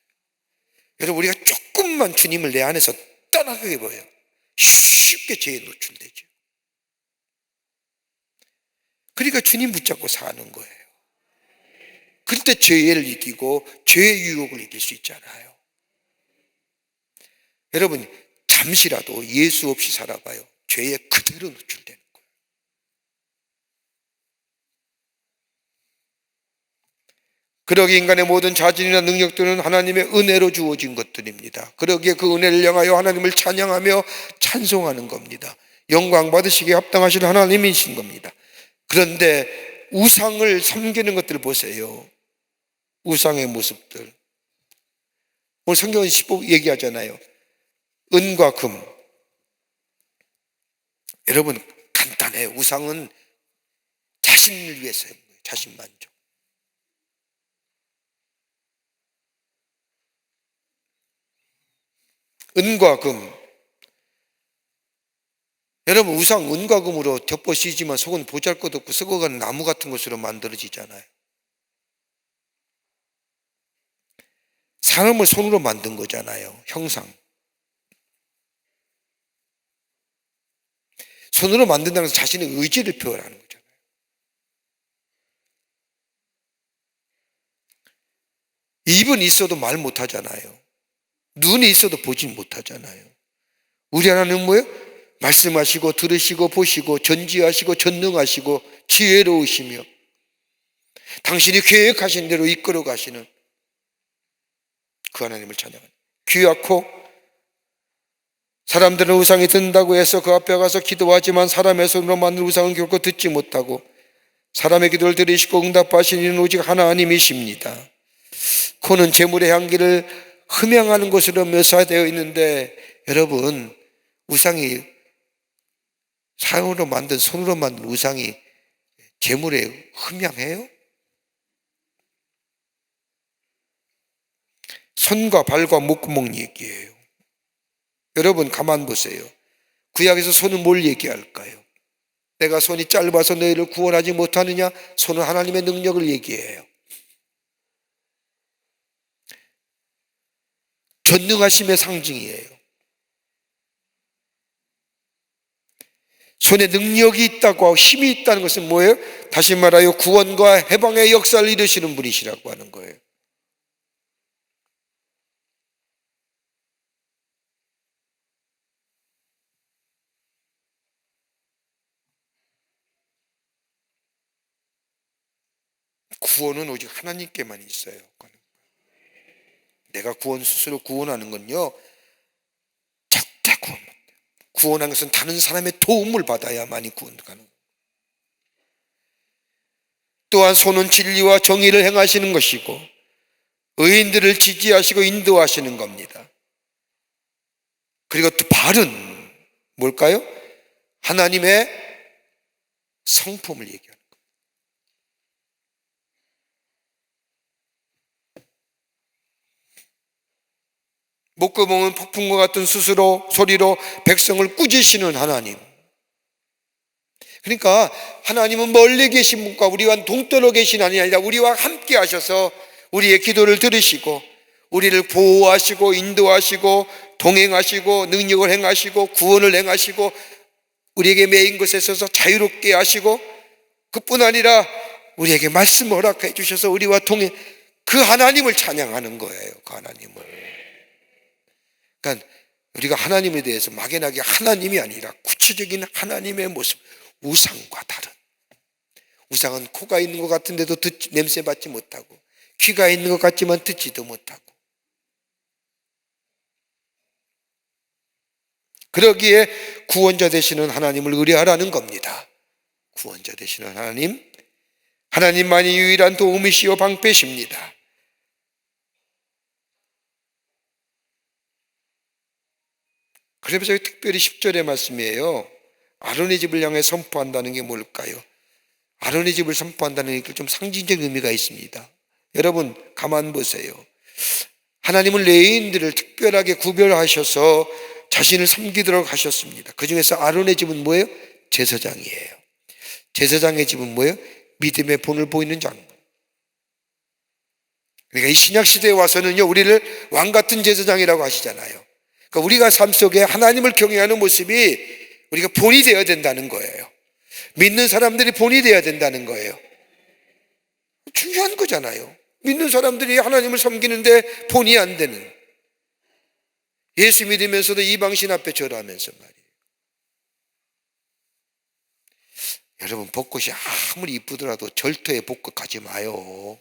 여러분 우리가 조금만 주님을 내 안에서 떠나게 보여요. 쉽게 죄에 노출되죠. 그러니까 주님 붙잡고 사는 거예요. 그때 죄를 이기고 죄의 유혹을 이길 수 있잖아요. 여러분, 잠시라도 예수 없이 살아봐요. 죄에 그대로 노출되는 거예요. 그러기에 인간의 모든 자질이나 능력들은 하나님의 은혜로 주어진 것들입니다. 그러기에 그 은혜를 향하여 하나님을 찬양하며 찬송하는 겁니다. 영광 받으시기에 합당하신 하나님이신 겁니다. 그런데 우상을 섬기는 것들 보세요. 우상의 모습들. 오늘 성경은 15 얘기하잖아요. 은과 금. 여러분, 간단해요. 우상은 자신을 위해서인 거예요. 자신 만족. 은과 금. 여러분, 우상 은과 금으로 덮어씌지만 속은 보잘것없고 썩어가는 나무 같은 것으로 만들어지잖아요. 사람을 손으로 만든 거잖아요. 형상. 손으로 만든다는 것은 자신의 의지를 표현하는 거잖아요. 입은 있어도 말 못하잖아요. 눈이 있어도 보지 못하잖아요. 우리 하나님은 뭐예요? 말씀하시고 들으시고 보시고 전지하시고 전능하시고 지혜로우시며 당신이 계획하신 대로 이끌어 가시는 그 하나님을 찬양합니다. 귀하고 사람들은 우상이 든다고 해서 그 앞에 가서 기도하지만 사람의 손으로 만든 우상은 결코 듣지 못하고 사람의 기도를 들으시고 응답하시는 이는 오직 하나님이십니다. 코는 재물의 향기를 흠양하는 것으로 묘사되어 있는데 여러분, 우상이 사용으로 만든 손으로 만든 우상이 재물에 흠양해요? 손과 발과 목구멍 얘기예요. 여러분 가만 보세요. 구약에서 손은 뭘 얘기할까요? 내가 손이 짧아서 너희를 구원하지 못하느냐? 손은 하나님의 능력을 얘기해요. 전능하심의 상징이에요. 손에 능력이 있다고 하고 힘이 있다는 것은 뭐예요? 다시 말하여 구원과 해방의 역사를 이루시는 분이시라고 하는 거예요. 구원은 오직 하나님께만 있어요. 내가 스스로 구원하는 건요, 절대 구원 못 돼요. 구원하는 것은 다른 사람의 도움을 받아야만이 구원 가능. 또한 손은 진리와 정의를 행하시는 것이고 의인들을 지지하시고 인도하시는 겁니다. 그리고 또 발은 뭘까요? 하나님의 성품을 얘기하는 거예요. 목구멍은 폭풍과 같은 소리로 백성을 꾸짖으시는 하나님. 그러니까 하나님은 멀리 계신 분과 우리와 동떨어 계신 하나님이 아니라 우리와 함께 하셔서 우리의 기도를 들으시고 우리를 보호하시고 인도하시고 동행하시고 능력을 행하시고 구원을 행하시고 우리에게 매인 것에 있어서 자유롭게 하시고 그뿐 아니라 우리에게 말씀을 허락해 주셔서 우리와 동행, 그 하나님을 찬양하는 거예요. 그 하나님을. 그러니까 우리가 하나님에 대해서 막연하게 하나님이 아니라 구체적인 하나님의 모습, 우상과 다른. 우상은 코가 있는 것 같은데도 냄새 맡지 못하고 귀가 있는 것 같지만 듣지도 못하고. 그러기에 구원자 되시는 하나님을 의뢰하라는 겁니다. 구원자 되시는 하나님만이 유일한 도움이시요 방패십니다. 그래서 특별히 10절의 말씀이에요. 아론의 집을 향해 선포한다는 게 뭘까요? 아론의 집을 선포한다는 게 좀 상징적 의미가 있습니다. 여러분 가만 보세요. 하나님은 레위인들을 특별하게 구별하셔서 자신을 섬기도록 하셨습니다. 그 중에서 아론의 집은 뭐예요? 제사장이에요. 제사장의 집은 뭐예요? 믿음의 본을 보이는 장. 그러니까 이 신약 시대에 와서는요, 우리를 왕 같은 제사장이라고 하시잖아요. 그러니까 우리가 삶 속에 하나님을 경외하는 모습이 우리가 본이 되어야 된다는 거예요. 믿는 사람들이 본이 되어야 된다는 거예요. 중요한 거잖아요. 믿는 사람들이 하나님을 섬기는데 본이 안 되는, 예수 믿으면서도 이방신 앞에 절하면서 말이에요. 여러분, 벚꽃이 아무리 이쁘더라도 절터에 벚꽃 가지 마요.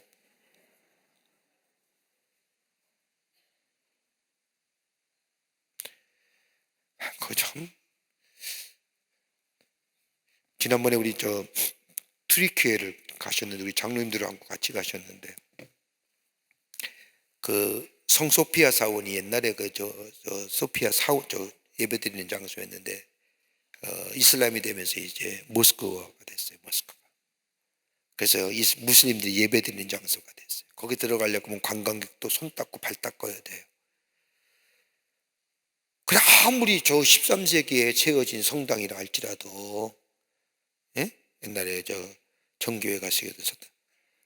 그 참, 지난번에 우리 트리키에를 가셨는데, 우리 장로님들하고 같이 가셨는데, 그 성소피아 사원이 옛날에 소피아 사원 예배드리는 장소였는데, 이슬람이 되면서 이제 모스크가 됐어요. 모스크가. 그래서 이 무슬림들이 예배드리는 장소가 됐어요. 거기 들어가려면 관광객도 손 닦고 발 닦아야 돼요. 그래, 아무리 저 13세기에 채워진 성당이라 할지라도, 예? 옛날에 정교회 가시거든.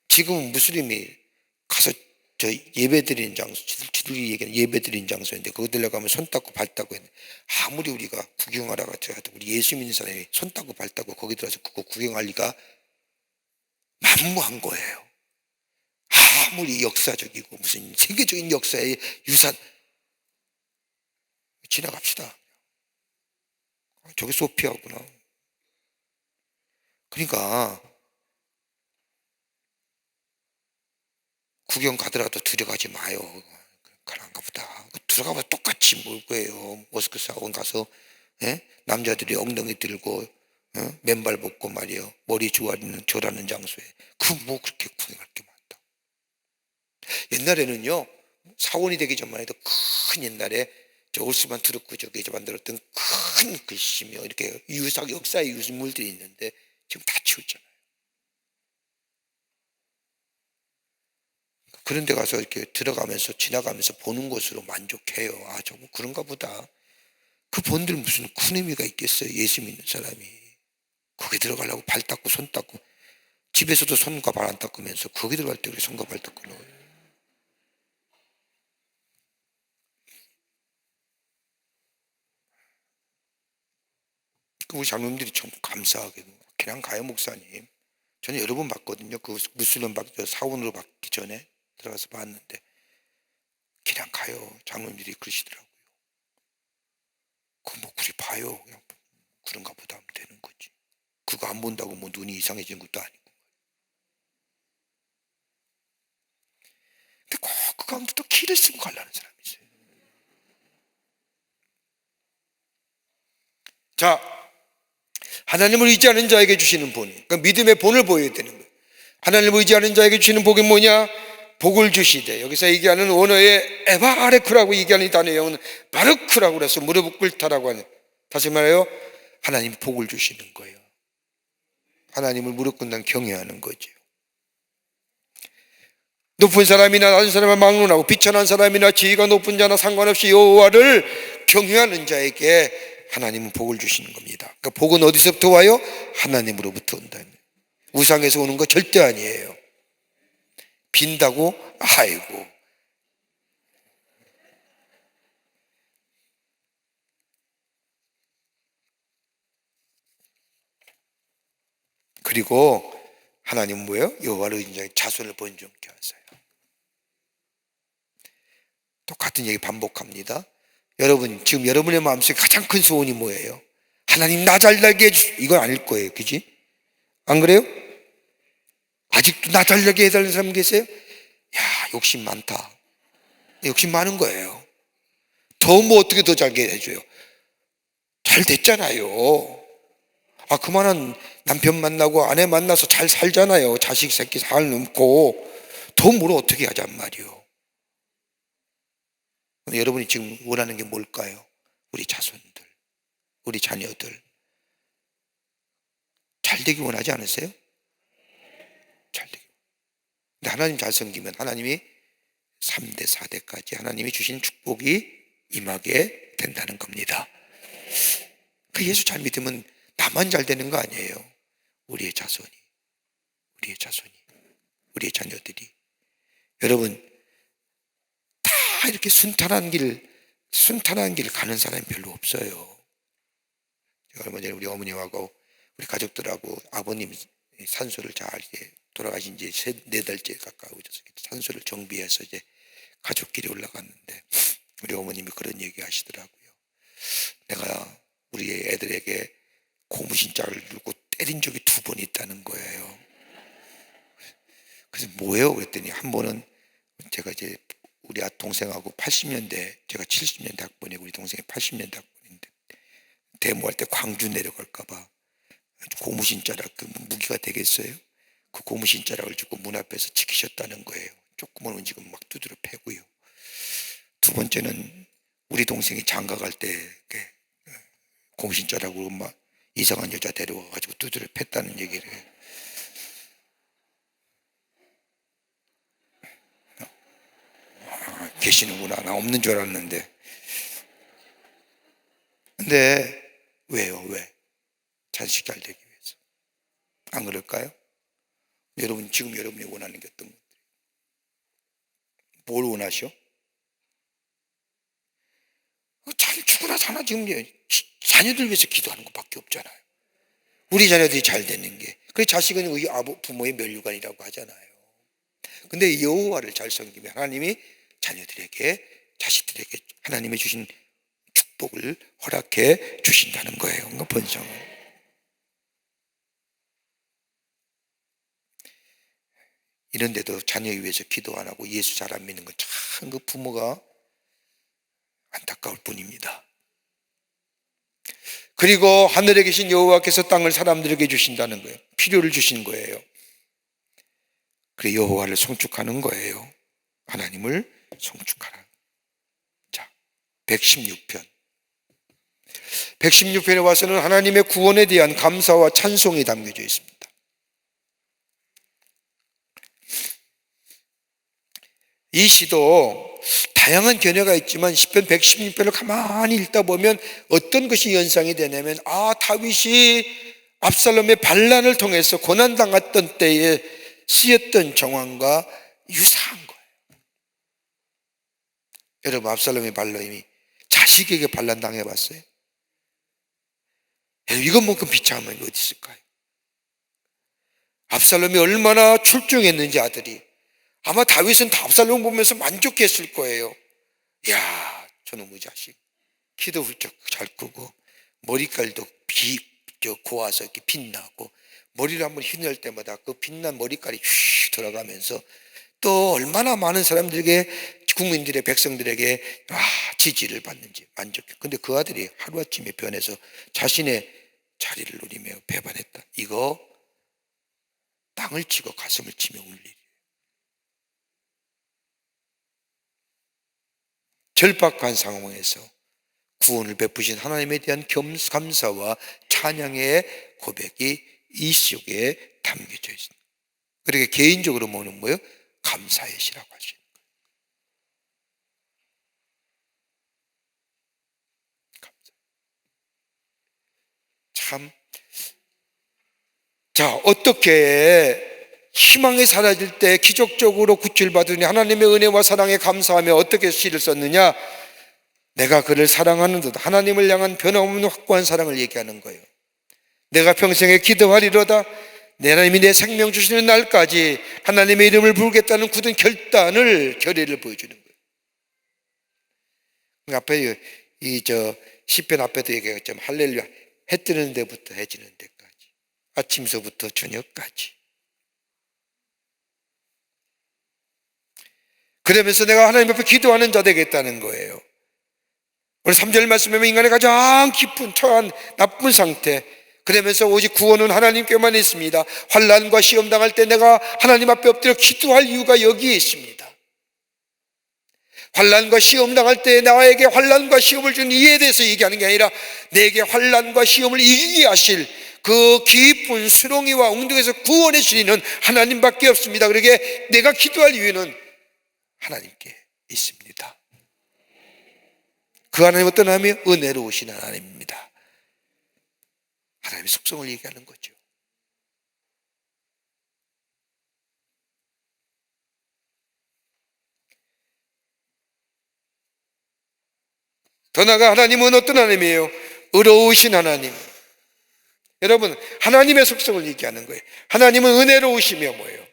지금은 무슬림이 가서 예배드리는 장소, 지들이 얘기하는 예배드리는 장소인데, 거기 들어가면 손 닦고 발 닦고 했는데, 아무리 우리가 구경하러 가더라도 우리 예수 믿는 사람이 손 닦고 발 닦고 거기 들어가서 그거 구경할 리가 만무한 거예요. 아무리 역사적이고 무슨 세계적인 역사의 유산, 지나갑시다. 저게 소피아구나. 그러니까 구경 가더라도 들어가지 마요. 그런가 보다. 들어가면 똑같이 뭘 거예요. 모스크 사원 가서, 예? 남자들이 엉덩이 들고, 맨발 벗고 말이요, 머리 조아리는 절하는 장소에 그 뭐 그렇게 구경할 게 많다. 옛날에는요, 사원이 되기 전만 해도 큰, 옛날에 저 오스만 투르크 저기 만들었던 큰 글씨며 이렇게 역사의 유물들이 있는데 지금 다 치웠잖아요. 그런 데 가서 이렇게 들어가면서 지나가면서 보는 것으로 만족해요. 아, 저거 그런가 보다. 그 본들 무슨 큰 의미가 있겠어요. 예수 믿는 사람이 거기 들어가려고 발 닦고 손 닦고, 집에서도 손과 발 안 닦으면서 거기 들어갈 때 우리 손과 발 닦고 나와요. 우리 장로님들이 참 감사하게도 그냥 가요. 목사님, 저는 여러 번 봤거든요. 그 무슬림 사원으로 받기 전에 들어가서 봤는데 그냥 가요. 장로님들이 그러시더라고요. 그 뭐 그리 봐요. 그냥 그런가 보다 하면 되는 거지. 그거 안 본다고 뭐 눈이 이상해진 것도 아니고. 근데 꼭 그 가운데 또 키를 쓰고 가려는 사람이 있어요. 자, 하나님을 의지하는 자에게 주시는 본, 그러니까 믿음의 본을 보여야 되는 거예요. 하나님을 의지하는 자에게 주시는 복이 뭐냐? 복을 주시되, 여기서 얘기하는 원어의 에바레크라고 얘기하는 이 단어의 영어는 바르크라고 그래서 무릎을 꿇다라고 하는, 다시 말해요, 하나님 복을 주시는 거예요. 하나님을 무릎 꿇는 경외하는 거죠. 높은 사람이나 낮은 사람을 막론하고 비천한 사람이나 지위가 높은 자나 상관없이 여호와를 경외하는 자에게 하나님은 복을 주시는 겁니다. 그러니까 복은 어디서부터 와요? 하나님으로부터 온다. 우상에서 오는 거 절대 아니에요. 빈다고? 아이고. 그리고 하나님은 뭐예요? 여호와를 인정해 자손을 번성케 하세요. 똑같은 얘기 반복합니다. 여러분, 지금 여러분의 마음속에 가장 큰 소원이 뭐예요? 하나님 나 잘 살게 해주세요. 이건 아닐 거예요. 그지? 안 그래요? 아직도 나 잘 살게 해달라는 사람 계세요? 야, 욕심 많다. 욕심 많은 거예요. 더 뭐 어떻게 더 잘게 해줘요? 잘 됐잖아요. 아, 그만한 남편 만나고 아내 만나서 잘 살잖아요. 자식 새끼 잘 넘고. 더 뭘 어떻게 하잔 말이요. 여러분이 지금 원하는 게 뭘까요? 우리 자손들, 우리 자녀들 잘 되기 원하지 않으세요? 잘 되기. 근데 하나님 잘 섬기면 하나님이 3대 4대까지 하나님이 주신 축복이 임하게 된다는 겁니다. 그 예수 잘 믿으면 나만 잘 되는 거 아니에요. 우리의 자손이, 우리의 자손이, 우리의 자녀들이. 여러분, 다 이렇게 순탄한 길 가는 사람이 별로 없어요. 얼마 전에 우리 어머님하고 우리 가족들하고 아버님 산소를 잘 돌아가신 지 네 달째 가까워져서 산소를 정비해서 이제 가족끼리 올라갔는데 우리 어머님이 그런 얘기 하시더라고요. 내가 우리 애들에게 고무신자를 들고 때린 적이 2번 있다는 거예요. 그래서 뭐예요? 그랬더니 한 번은 제가 이제 우리 동생하고 80년대, 제가 70년대 학번이고 우리 동생이 80년대 학번인데 데모할 때 광주 내려갈까봐 고무신자락 그 무기가 되겠어요? 그 고무신자락을 주고 문 앞에서 지키셨다는 거예요. 조그만 움직이면 막 두드려 패고요. 2번째는 우리 동생이 장가 갈 때 고무신자락으로 막 이상한 여자 데려와가지고 두드려 팼다는 얘기를 해요. 계시는구나. 나 없는 줄 알았는데. 근데 왜요? 왜? 자식 잘 되기 위해서. 안 그럴까요? 여러분, 지금 여러분이 원하는 게 어떤 것들이에요? 뭘 원하셔? 잘 죽으나 사나 지금 자녀들 위해서 기도하는 것밖에 없잖아요. 우리 자녀들이 잘 되는 게. 그래 자식은 우리 부모의 면류관이라고 하잖아요. 근데 여호와를 잘 섬기면 하나님이 자녀들에게, 자식들에게 하나님이 주신 축복을 허락해 주신다는 거예요. 그 번성을. 이런데도 자녀 위해서 기도 안 하고 예수 잘 안 믿는 건 참 그 부모가 안타까울 뿐입니다. 그리고 하늘에 계신 여호와께서 땅을 사람들에게 주신다는 거예요. 필요를 주신 거예요. 그래 여호와를 송축하는 거예요. 하나님을 송축하라. 자, 116편. 116편에 와서는 하나님의 구원에 대한 감사와 찬송이 담겨져 있습니다. 이 시도 다양한 견해가 있지만 시편 116편을 가만히 읽다 보면 어떤 것이 연상이 되냐면 다윗이 압살롬의 반란을 통해서 고난당했던 때에 쓰였던 정황과 유사한 거예요. 여러분, 압살롬의 반란이 자식에게 반란당해 봤어요? 이것만큼 비참한 게 어디 있을까요? 압살롬이 얼마나 출중했는지 아들이. 아마 다윗은 다 압살롬 보면서 만족했을 거예요. 야, 저놈의 자식 키도 훌쩍 잘 크고 머리깔도 고와서 이렇게 빛나고 머리를 한번 휘날 때마다 그 빛난 머리깔이 휘 돌아가면서 또 얼마나 많은 사람들에게, 국민들의, 백성들에게 지지를 받는지 만족해. 근데 그 아들이 하루아침에 변해서 자신의 자리를 누리며 배반했다. 이거 땅을 치고 가슴을 치며 울 일이에요. 절박한 상황에서 구원을 베푸신 하나님에 대한 감사와 찬양의 고백이 이 속에 담겨져 있습니다. 그렇게 개인적으로 보는 거예요. 감사의 시라고 할 수 있는 거예요. 참. 자, 어떻게 희망이 사라질 때 기적적으로 구출받으니 하나님의 은혜와 사랑에 감사하며 어떻게 시를 썼느냐? 내가 그를 사랑하는 듯 하나님을 향한 변함없는 확고한 사랑을 얘기하는 거예요. 내가 평생에 기도하리로다. 내 하나님이 내 생명 주시는 날까지 하나님의 이름을 부르겠다는 굳은 결의를 보여주는 거예요. 앞에 시편 앞에도 얘기했지만 할렐루야, 해 뜨는 데부터 해 지는 데까지, 아침서부터 저녁까지. 그러면서 내가 하나님 앞에 기도하는 자 되겠다는 거예요. 오늘 3절 말씀에 보면 인간의 가장 깊은 처한 나쁜 상태, 그러면서 오직 구원은 하나님께만 있습니다. 환난과 시험 당할 때 내가 하나님 앞에 엎드려 기도할 이유가 여기에 있습니다. 환난과 시험 당할 때 나에게 환난과 시험을 준 이에 대해서 얘기하는 게 아니라 내게 환난과 시험을 이기게 하실 그 깊은 수렁이와 웅덩이에서 구원해 주시는 하나님밖에 없습니다. 그러게 내가 기도할 이유는 하나님께 있습니다. 그 하나님 어떤 하나님이요? 은혜로우신 하나님입니다. 하나님의 속성을 얘기하는 거죠. 더 나아가 하나님은 어떤 하나님이에요? 의로우신 하나님. 여러분, 하나님의 속성을 얘기하는 거예요. 하나님은 은혜로우시며 뭐예요?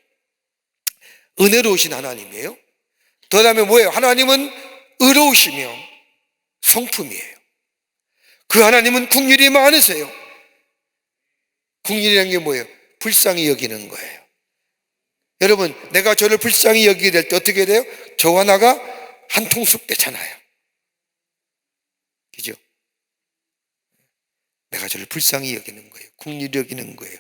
은혜로우신 하나님이에요. 그 다음에 뭐예요? 하나님은 의로우시며 성품이에요. 그 하나님은 긍휼이 많으세요. 긍휼이라는 게 뭐예요? 불쌍히 여기는 거예요. 여러분, 내가 저를 불쌍히 여기게 될 때 어떻게 돼요? 저와 나가 한 통속 되잖아요. 그죠? 내가 저를 불쌍히 여기는 거예요. 긍휼히 여기는 거예요.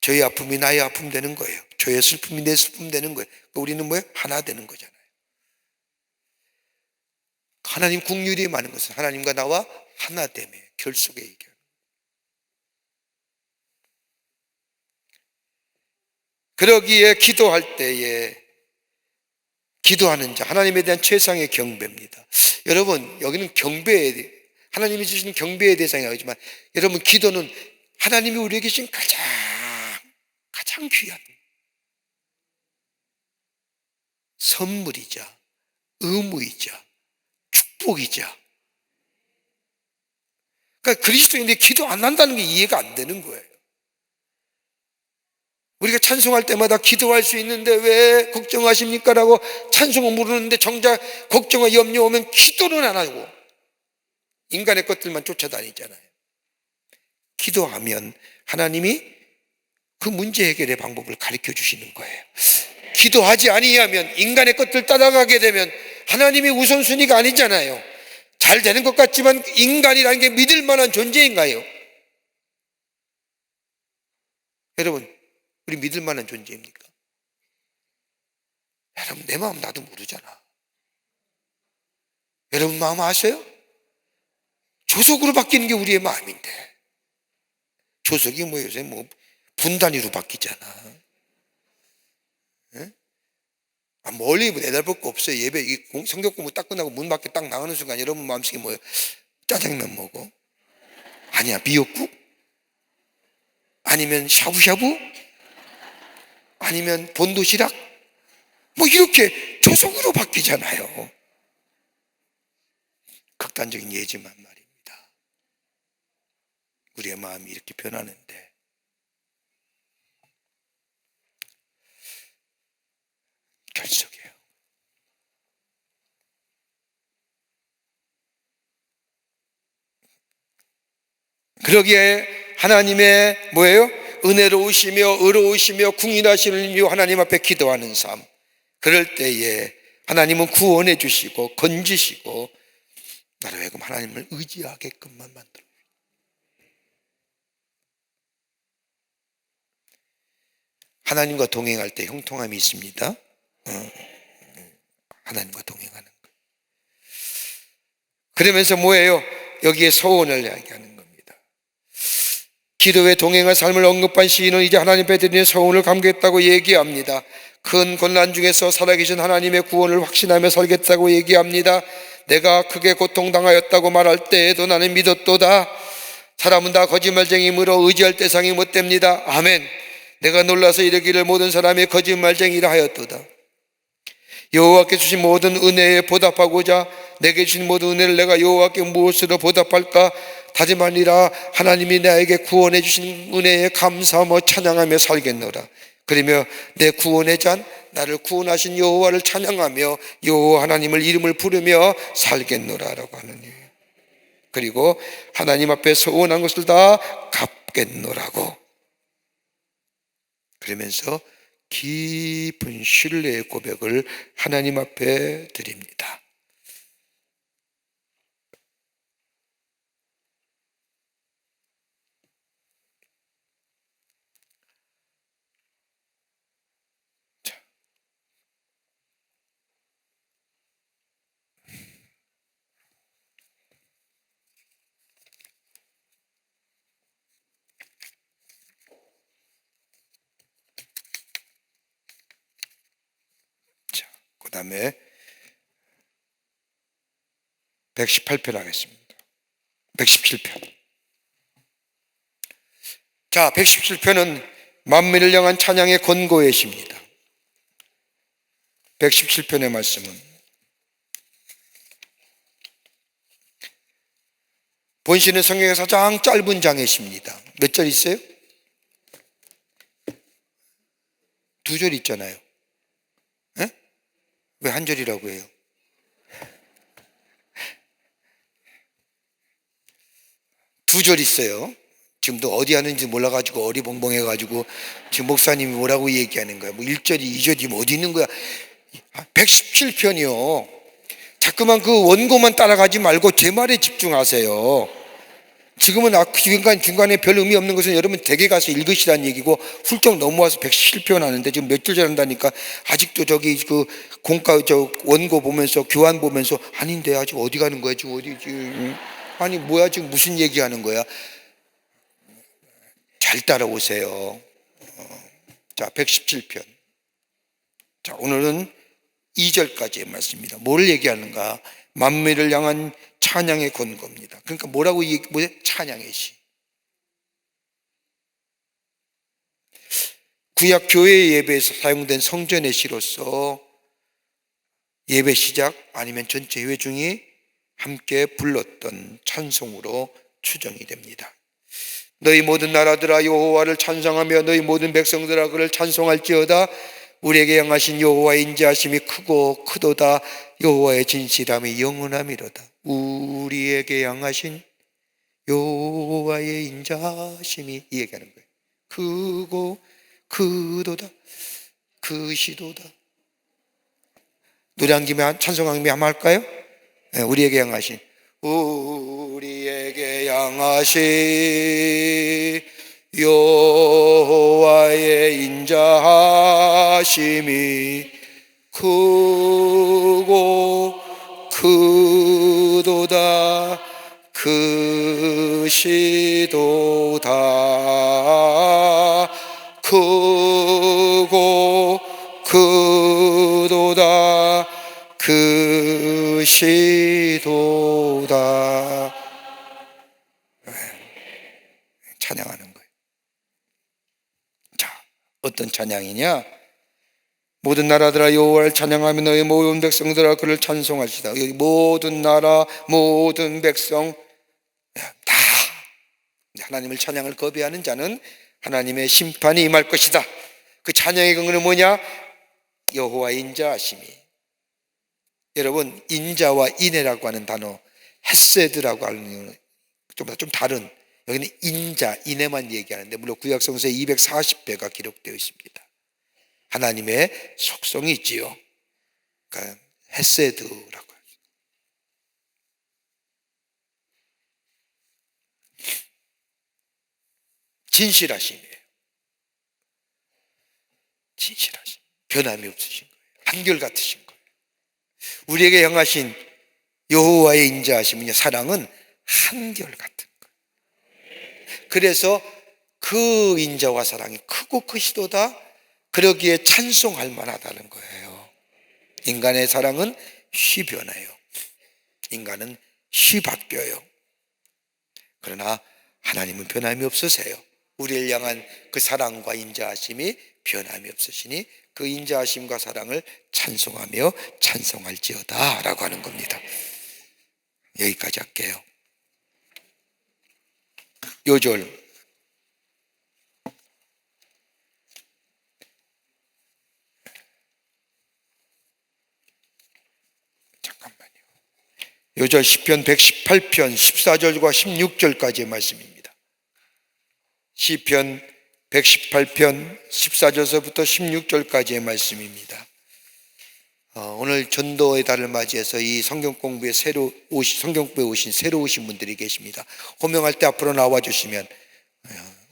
저의 아픔이 나의 아픔 되는 거예요. 저의 슬픔이 내 슬픔 되는 거예요. 우리는 뭐예요? 하나 되는 거잖아요. 하나님 긍휼이 많은 것은 하나님과 나와 하나됨의 결속의 의견. 그러기에 기도할 때에 기도하는 자, 하나님에 대한 최상의 경배입니다. 여러분, 여기는 경배에, 하나님이 주신 경배의 대상이 아니지만, 여러분, 기도는 하나님이 우리에게 주신 가장 귀한 선물이자 의무이자 축복이자. 그러니까 그리스도인들이 기도 안 한다는 게 이해가 안 되는 거예요. 우리가 찬송할 때마다 기도할 수 있는데 왜 걱정하십니까? 라고 찬송을 물으는데 정작 걱정과 염려 오면 기도는 안 하고 인간의 것들만 쫓아다니잖아요. 기도하면 하나님이 그 문제 해결의 방법을 가르쳐 주시는 거예요. 기도하지 아니하면 인간의 것들 따라가게 되면 하나님이 우선순위가 아니잖아요. 잘 되는 것 같지만 인간이라는 게 믿을 만한 존재인가요? 여러분, 우리 믿을 만한 존재입니까? 여러분, 내 마음 나도 모르잖아. 여러분 마음 아세요? 조석으로 바뀌는 게 우리의 마음인데, 조석이 뭐 요새 뭐 분단위로 바뀌잖아. 예? 멀리 내다볼 거 없어요. 예배 성경 공부 딱 끝나고 문 밖에 딱 나가는 순간 여러분 마음속에 뭐예요? 짜장면 먹어? 아니야, 미역국? 아니면 샤브샤브? 아니면 본도시락? 뭐 이렇게 조석으로 바뀌잖아요. 극단적인 예지만 말입니다. 우리의 마음이 이렇게 변하는데, 결석이에요. 그러기에 하나님의 뭐예요? 은혜로우시며 의로우시며 궁일하시는 이유 하나님 앞에 기도하는 삶, 그럴 때에 하나님은 구원해 주시고 건지시고 나로 하여금 하나님을 의지하게끔만 만들어요. 하나님과 동행할 때 형통함이 있습니다. 하나님과 동행하는 거. 그러면서 뭐예요? 여기에 서원을 이야기하는 겁니다. 기도에 동행할 삶을 언급한 시인은 이제 하나님 앞에 드리는 서원을 감겠다고 얘기합니다. 큰 고난 중에서 살아계신 하나님의 구원을 확신하며 살겠다고 얘기합니다. 내가 크게 고통당하였다고 말할 때에도 나는 믿었도다. 사람은 다 거짓말쟁이므로 의지할 대상이 못됩니다. 아멘. 내가 놀라서 이르기를 모든 사람이 거짓말쟁이라 하였도다. 여호와께 주신 모든 은혜에 보답하고자 내게 주신 모든 은혜를 내가 여호와께 무엇으로 보답할까 다짐하니라. 하나님이 나에게 구원해 주신 은혜에 감사하며 찬양하며 살겠노라. 그러며 내 구원의 잔 나를 구원하신 여호와를 찬양하며 여호와 하나님을 이름을 부르며 살겠노라 라고 하느니, 그리고 하나님 앞에 서원한 것을 다 갚겠노라고, 그러면서 깊은 신뢰의 고백을 하나님 앞에 드립니다. 그 다음에 118편 하겠습니다. 117편. 자, 117편은 만민을 향한 찬양의 권고예시입니다. 117편의 말씀은 본신은 성경에서 가장 짧은 장이십니다. 몇 절 있어요? 2절 있잖아요. 왜 한 절이라고 해요? 두 절 있어요. 지금도 어디 하는지 몰라가지고 어리벙벙해가지고 지금 목사님이 뭐라고 얘기하는 거야. 뭐 1절이 2절이 뭐 어디 있는 거야. 117편이요. 자꾸만 그 원고만 따라가지 말고 제 말에 집중하세요. 지금은 중간에 별 의미 없는 것은 여러분 댁에 가서 읽으시라는 얘기고, 훌쩍 넘어와서 117편 하는데 지금 몇 절 잘한다니까 아직도 저기 그 원고 보면서 교환 보면서 아닌데 아직 어디 가는 거야 지금 어디지? 아니 뭐야 지금 무슨 얘기하는 거야? 잘 따라오세요. 자, 117편. 자, 오늘은 2절까지의 말씀입니다. 뭘 얘기하는가? 만민을 향한 찬양의 권고입니다. 그러니까 뭐라고 뭐예요? 찬양의 시. 구약 교회 예배에서 사용된 성전의 시로서 예배 시작 아니면 전체 예배 중에 함께 불렀던 찬송으로 추정이 됩니다. 너희 모든 나라들아 여호와를 찬송하며 너희 모든 백성들아 그를 찬송할지어다. 우리에게 향하신 여호와의 인자하심이 크고 크도다. 여호와의 진실함이 영원함이로다. 우리에게 향하신 여호와의 인자하심이, 이 얘기하는 거예요. 크고 크도다. 크시도다. 노래 한 김에 찬송한 김에 한번 할까요? 네, 우리에게 향하신 여호와의 인자하심이 크고 크도다. 크시도다. 크고 크도다. 크시도다. 찬양하는 거예요. 자, 어떤 찬양이냐? 모든 나라들아 여호와를 찬양하며 너희 모든 백성들아 그를 찬송하시다. 여기 모든 나라 모든 백성 다 하나님을 찬양을 거부하는 자는 하나님의 심판이 임할 것이다. 그 찬양의 근거는 뭐냐? 여호와의 인자하심이. 여러분, 인자와 인애라고 하는 단어, 헤세드라고 하는 좀 다른, 여기는 인자, 인애만 얘기하는데 물론 구약 성서에 240배가 기록되어 있습니다. 하나님의 속성이 있지요. 그러니까 헤세드라고 합니다. 진실하심이에요. 진실하심, 변함이 없으신 거예요. 한결같으신 거예요. 우리에게 향하신 여호와의 인자하심은, 사랑은 한결같은 거예요. 그래서 그 인자와 사랑이 크고 크시도다. 그러기에 찬송할 만하다는 거예요. 인간의 사랑은 쉬 변해요. 인간은 쉬 바뀌어요. 그러나 하나님은 변함이 없으세요. 우리를 향한 그 사랑과 인자하심이 변함이 없으시니 그 인자하심과 사랑을 찬송하며 찬송할지어다 라고 하는 겁니다. 여기까지 할게요. 요절 요절 시편 118편 14절과 16절까지의 말씀입니다. 시편 118편 14절서부터 16절까지의 말씀입니다. 오늘 전도의 달을 맞이해서 이 성경 공부에 오신 새로 오신 분들이 계십니다. 호명할 때 앞으로 나와 주시면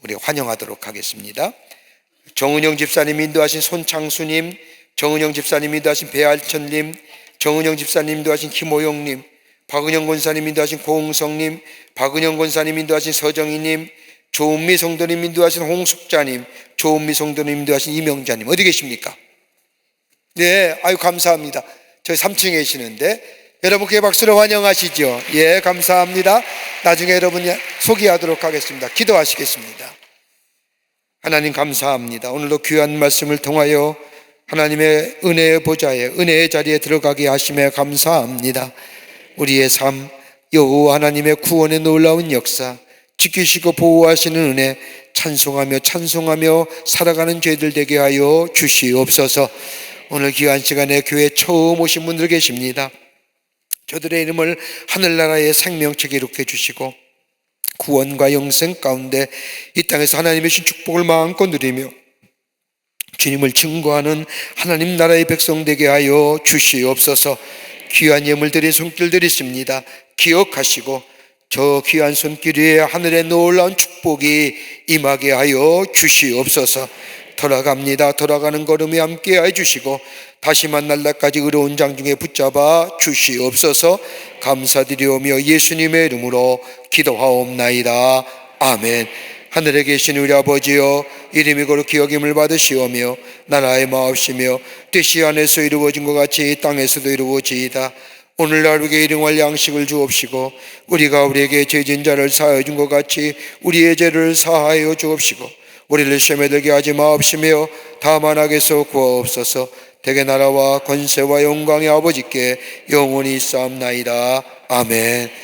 우리 환영하도록 하겠습니다. 정은영 집사님 인도하신 손창수님, 정은영 집사님 인도하신 배알천님, 정은영 집사님 인도하신 김호영님, 박은영 권사님 인도하신 고흥성님, 박은영 권사님 인도하신 서정희님, 조은미 성도님 인도하신 홍숙자님, 조은미 성도님 인도하신 이명자님, 어디 계십니까? 네, 아유 감사합니다. 저희 3층에 계시는데 여러분 그 박수로 환영하시죠. 예, 감사합니다. 나중에 여러분이 소개하도록 하겠습니다. 기도하시겠습니다. 하나님 감사합니다. 오늘도 귀한 말씀을 통하여 하나님의 은혜의 보좌에, 은혜의 자리에 들어가게 하심에 감사합니다. 우리의 삶, 여호와 하나님의 구원의 놀라운 역사, 지키시고 보호하시는 은혜 찬송하며 살아가는 죄들 되게 하여 주시옵소서. 오늘 귀한 시간에 교회에 처음 오신 분들 계십니다. 저들의 이름을 하늘나라의 생명책에 기록해 주시고 구원과 영생 가운데 이 땅에서 하나님의 신 축복을 마음껏 누리며 주님을 증거하는 하나님 나라의 백성 되게 하여 주시옵소서. 귀한 예물 드린 손길들이 있습니다. 기억하시고 저 귀한 손길 위에 하늘의 놀라운 축복이 임하게 하여 주시옵소서. 돌아갑니다. 돌아가는 걸음에 함께 해주시고 다시 만날 날까지 의로운 장중에 붙잡아 주시옵소서. 감사드리오며 예수님의 이름으로 기도하옵나이다. 아멘. 하늘에 계신 우리 아버지여, 이름이 거룩히 여김을 받으시오며 나라의 마옵시며 뜻이 안에서 이루어진 것 같이 땅에서도 이루어지이다. 오늘날 우리에게 일용할 양식을 주옵시고 우리가 우리에게 죄진 자를 사하여 준 것 같이 우리의 죄를 사하여 주옵시고 우리를 시험에 들게 하지 마옵시며 다만 악에서 구하옵소서. 대개 나라와 권세와 영광의 아버지께 영원히 쌓옵나이다. 아멘.